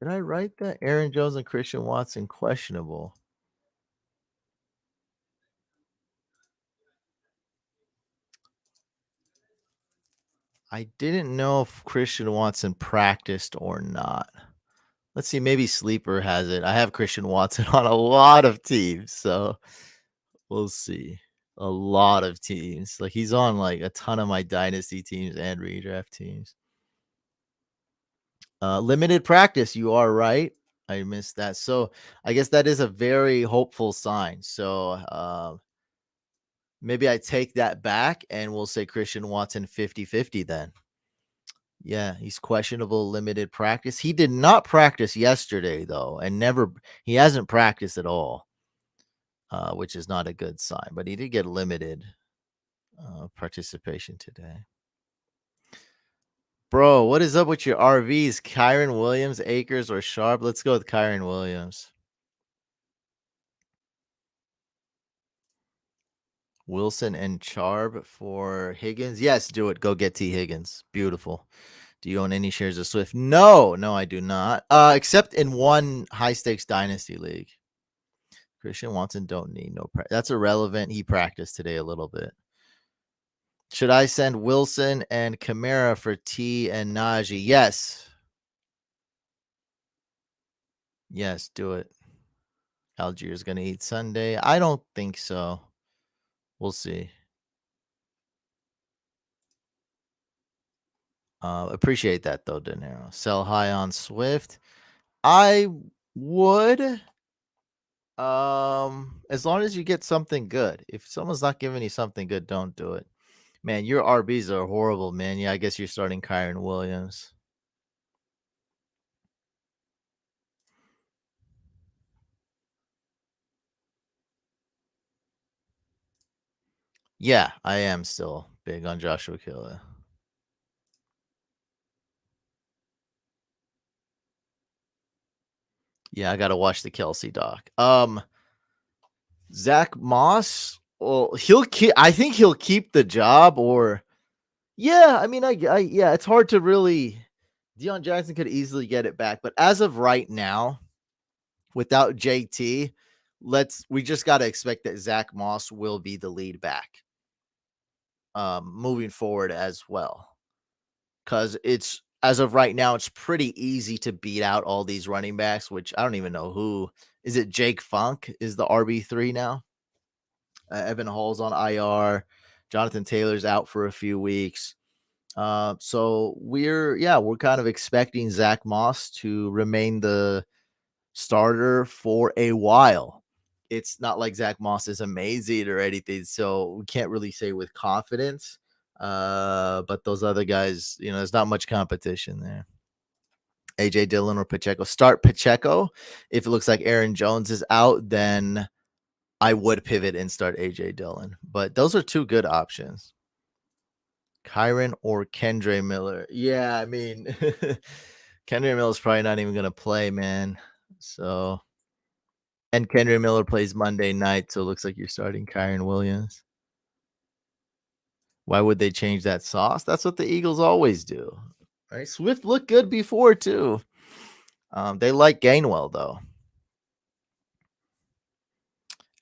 did I write that? Aaron Jones and Christian Watson questionable. I didn't know if Christian Watson practiced or not. Let's see, maybe Sleeper has it. I have Christian Watson on a lot of teams, so we'll see. A lot of teams. Like he's on like a ton of my dynasty teams and redraft teams. Limited practice, you are right. I missed that. So I guess that is a very hopeful sign. So maybe I take that back and we'll say Christian Watson 50-50 then. Yeah, he's questionable limited practice. He did not practice yesterday though, and he hasn't practiced at all, which is not a good sign. But he did get limited participation today. Bro, what is up with your RVs? Kyren Williams, Akers, or Sharp? Let's go with Kyren Williams. Wilson and Charb for Higgins. Yes, do it. Go get T. Higgins. Beautiful. Do you own any shares of Swift? No, I do not. Except in one high stakes dynasty league. Christian Watson don't need no that's irrelevant. He practiced today a little bit. Should I send Wilson and Kamara for T and Najee? Yes. Yes, do it. Algiers gonna eat Sunday. I don't think so. We'll see. Appreciate that though, De Niro. Sell high on Swift. I would, as long as you get something good. If someone's not giving you something good, don't do it. Man, your RBs are horrible, man. Yeah, I guess you're starting Kyron Williams. Yeah, I am still big on Joshua Killa. Yeah, I gotta watch the Kelsey doc. Zach Moss. Well, he'll keep. I think he'll keep the job. Or yeah, I mean, yeah, it's hard to really. Deion Jackson could easily get it back, but as of right now, without JT, we just got to expect that Zach Moss will be the lead back, moving forward as well. Because it's as of right now, it's pretty easy to beat out all these running backs. Which I don't even know who is it. Jake Funk is the RB3 now. Evan Hall's on IR. Jonathan Taylor's out for a few weeks. So we're kind of expecting Zach Moss to remain the starter for a while. It's not like Zach Moss is amazing or anything, so we can't really say with confidence. But those other guys, there's not much competition there. AJ Dillon or Pacheco. Start Pacheco. If it looks like Aaron Jones is out, then I would pivot and start AJ Dillon. But those are two good options. Kyron or Kendre Miller. Yeah, I mean, Kendre Miller's probably not even going to play, man. So, and Kendre Miller plays Monday night, so it looks like you're starting Kyron Williams. Why would they change that sauce? That's what the Eagles always do. Right? Swift looked good before too. They like Gainwell though.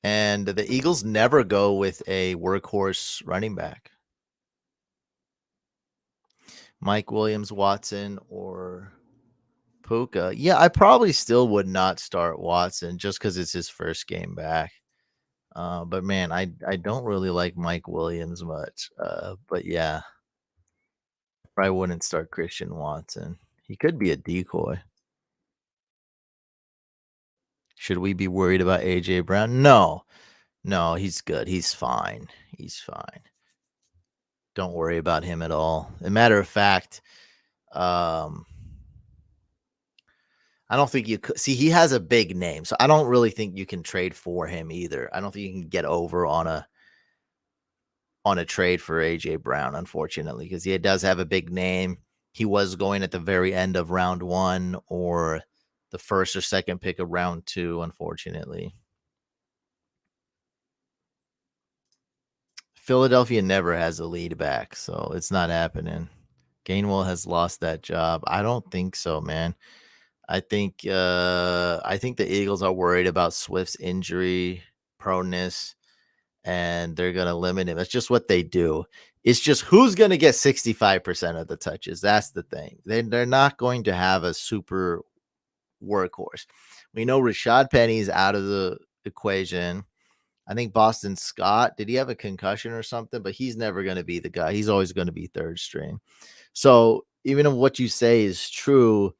And the Eagles never go with a workhorse running back. Mike Williams, Watson, or Puka. Yeah, I probably still would not start Watson just because it's his first game back. But man, I don't really like Mike Williams much. But yeah, I wouldn't start Christian Watson. He could be a decoy. Should we be worried about AJ Brown? No, no, he's good. He's fine. He's fine. Don't worry about him at all. A matter of fact, um, I don't think you could see he has a big name, so I don't really think you can trade for him either. I don't think you can get over on a trade for AJ Brown, unfortunately, because he does have a big name. He was going at the very end of round one or the first or second pick of round two, unfortunately. Philadelphia never has a lead back, so it's not happening. Gainwell has lost that job. I don't think so, man. I think the Eagles are worried about Swift's injury proneness and they're gonna limit him. That's just what they do. It's just who's gonna get 65% of the touches. That's the thing. They're not going to have a super workhorse. We know Rashad Penny's out of the equation. I think Boston Scott, did he have a concussion or something? But he's never going to be the guy. He's always going to be third string. So even if what you say is true,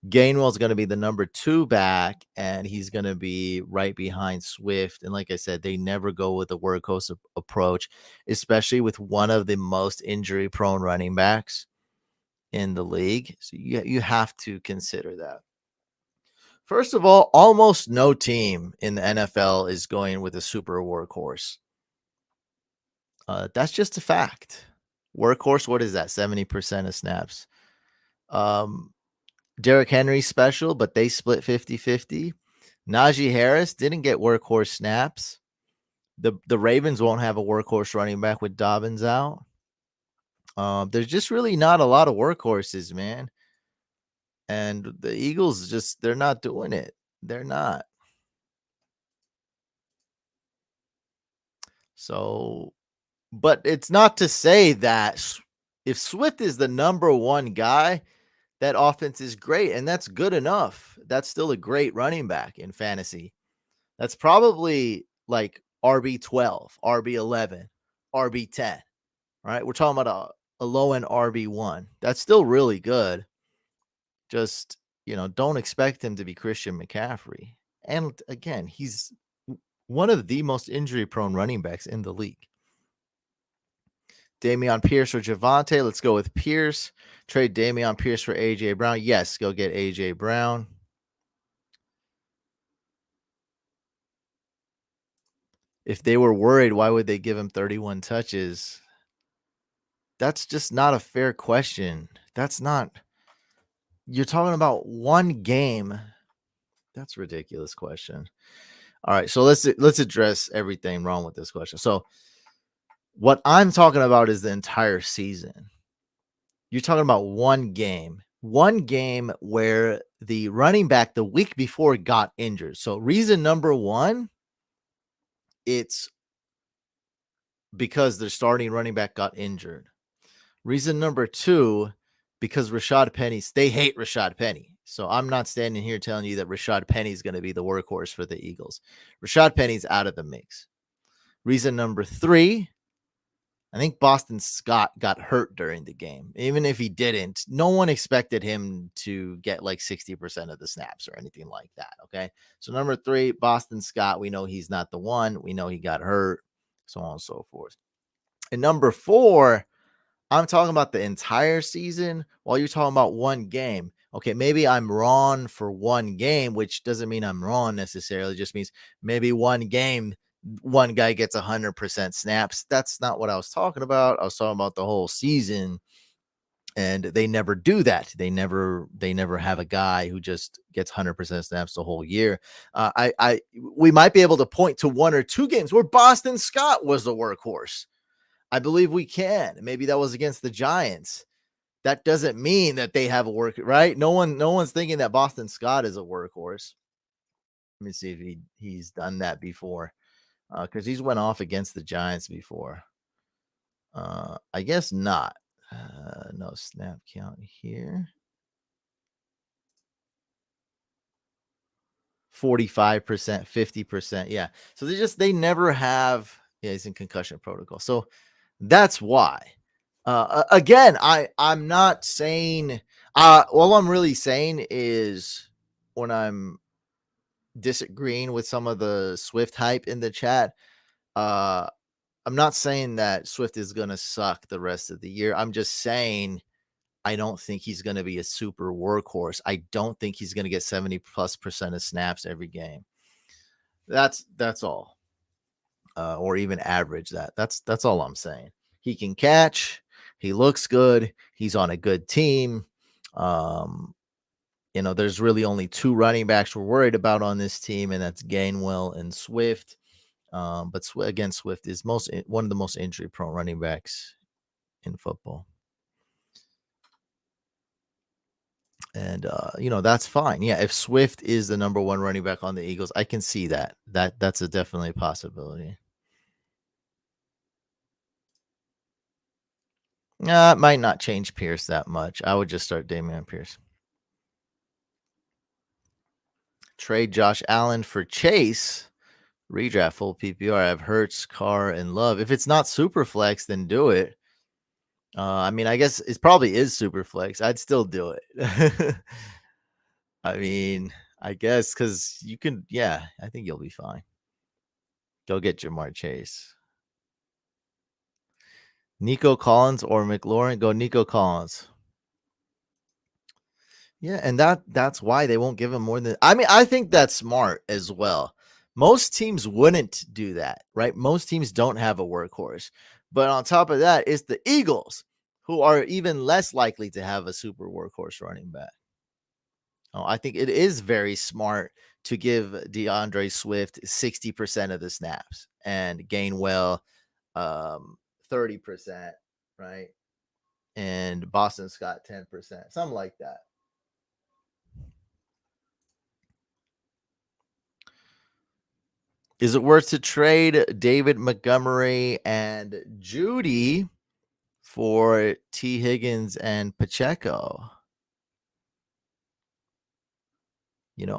Gainwell's going to be the number two back, and he's going to be right behind Swift. And like I said, they never go with a workhorse approach, especially with one of the most injury prone running backs in the league. So you have to consider that. First of all, almost no team in the NFL is going with a super workhorse. That's just a fact. Workhorse, what is that? 70% of snaps. Um, Derrick Henry special, but they split 50-50. Najee Harris didn't get workhorse snaps. The Ravens won't have a workhorse running back with Dobbins out. There's just really not a lot of workhorses, man. And the Eagles they're not doing it. They're not. So, but it's not to say that if Swift is the number one guy, that offense is great, and that's good enough. That's still a great running back in fantasy. That's probably like RB12, RB11, RB10, right? We're talking about a low end RB1. That's still really good. Just, don't expect him to be Christian McCaffrey. And again, he's one of the most injury prone running backs in the league. Dameon Pierce or Javonte. Let's go with Pierce. Trade Dameon Pierce for A.J. Brown. Yes, go get A.J. Brown. If they were worried, why would they give him 31 touches? That's just not a fair question. That's not. You're talking about one game. That's a ridiculous question. All right, so let's address everything wrong with this question. So what I'm talking about is the entire season. You're talking about one game where the running back the week before got injured. So reason number one, it's because their starting running back got injured. Reason number two, because Rashad Penny, they hate Rashad Penny. So I'm not standing here telling you that Rashad Penny is going to be the workhorse for the Eagles. Rashad Penny's out of the mix. Reason number three, I think Boston Scott got hurt during the game. Even if he didn't, no one expected him to get like 60% of the snaps or anything like that. Okay. So number three, Boston Scott, we know he's not the one. We know he got hurt, so on and so forth. And number four, I'm talking about the entire season while you're talking about one game. Okay, maybe I'm wrong for one game, which doesn't mean I'm wrong necessarily. It just means maybe one game, one guy gets 100% snaps. That's not what I was talking about. I was talking about the whole season, and they never do that. They never have a guy who just gets 100% snaps the whole year. We might be able to point to one or two games where Boston Scott was the workhorse. I believe we can. Maybe that was against the Giants. That doesn't mean that they have a work, right? No one's thinking that Boston Scott is a workhorse. Let me see if he's done that before, because he's went off against the Giants before. I guess not. No snap count here. 45%, 50%. Yeah. So they never have. Yeah, he's in concussion protocol. So that's why. Again, I'm not saying. All I'm really saying is when I'm disagreeing with some of the Swift hype in the chat. I'm not saying that Swift is gonna suck the rest of the year. I'm just saying I don't think he's gonna be a super workhorse. I don't think he's gonna get 70+% of snaps every game. That's all. Or even average that. That's all I'm saying. He can catch. He looks good. He's on a good team. There's really only two running backs we're worried about on this team, and that's Gainwell and Swift. But again, Swift is one of the most injury-prone running backs in football. And that's fine. Yeah, if Swift is the number one running back on the Eagles, I can see that. That's definitely a possibility. It might not change Pierce that much. I would just start Dameon Pierce. Trade Josh Allen for Chase. Redraft full PPR. I have Hurts, Carr, and Love. If it's not super flex, then do it. I mean, I guess it probably is super flex. I'd still do it. I mean, I guess because you can. Yeah, I think you'll be fine. Go get Jamar Chase. Nico Collins or McLaurin? Go Nico Collins. Yeah, and that's why they won't give him more than. I mean, I think that's smart as well. Most teams wouldn't do that, right? Most teams don't have a workhorse. But on top of that, it's the Eagles who are even less likely to have a super workhorse running back. Oh, I think it is very smart to give DeAndre Swift 60% of the snaps and Gainwell 30%, right? And Boston Scott 10%, something like that. Is it worth to trade David Montgomery and Judy for T. Higgins and Pacheco?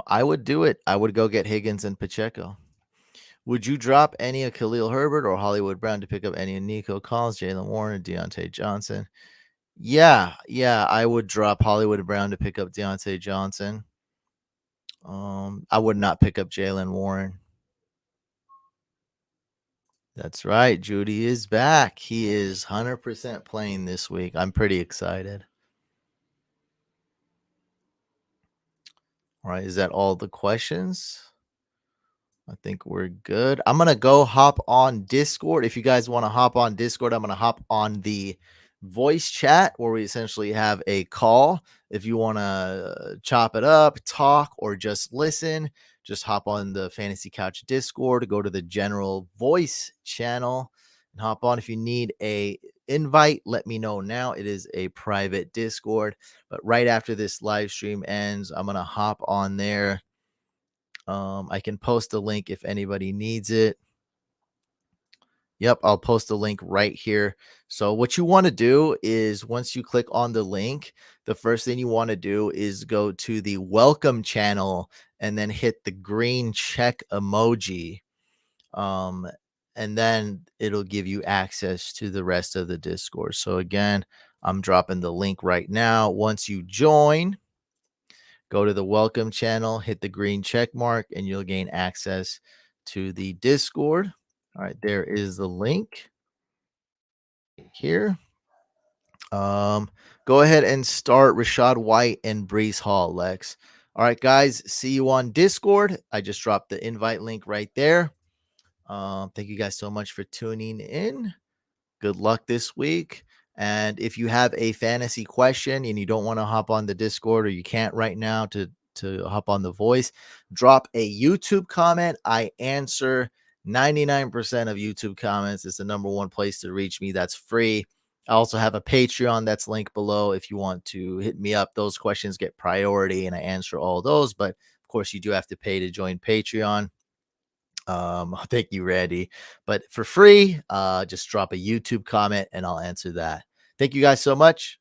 I would do it. I would go get Higgins and Pacheco. Would you drop any of Khalil Herbert or Hollywood Brown to pick up any of Nico Collins, Jalen Warren, Deontay Johnson? Yeah, I would drop Hollywood Brown to pick up Deontay Johnson. I would not pick up Jalen Warren. That's right. Judy is back. He is 100% playing this week. I'm pretty excited. All right. Is that all the questions? I think we're good. I'm going to go hop on Discord. If you guys want to hop on Discord, I'm going to hop on the voice chat where we essentially have a call. If you want to chop it up, talk, or just listen, just hop on the Fantasy Couch Discord, go to the general voice channel and hop on. If you need a invite, let me know now. It is a private Discord, but right after this live stream ends, I'm going to hop on there. I can post a link if anybody needs it. Yep, I'll post a link right here. So what you want to do is once you click on the link, the first thing you want to do is go to the welcome channel and then hit the green check emoji. And then it'll give you access to the rest of the Discord. So again, I'm dropping the link right now. Once you join, go to the welcome channel, hit the green check mark, and you'll gain access to the Discord. All right, there is the link here. Go ahead and start Rashad White and Brees Hall, Lex. All right, guys, see you on Discord. I just dropped the invite link right there. Thank you guys so much for tuning in. Good luck this week. And if you have a fantasy question and you don't want to hop on the Discord or you can't right now to hop on the voice, drop a YouTube comment. I answer 99% of YouTube comments. It's the number one place to reach me. That's free. I also have a Patreon that's linked below if you want to hit me up. Those questions get priority and I answer all those. But of course, you do have to pay to join Patreon. I'll take you ready, but for free, just drop a YouTube comment and I'll answer that. Thank you guys so much.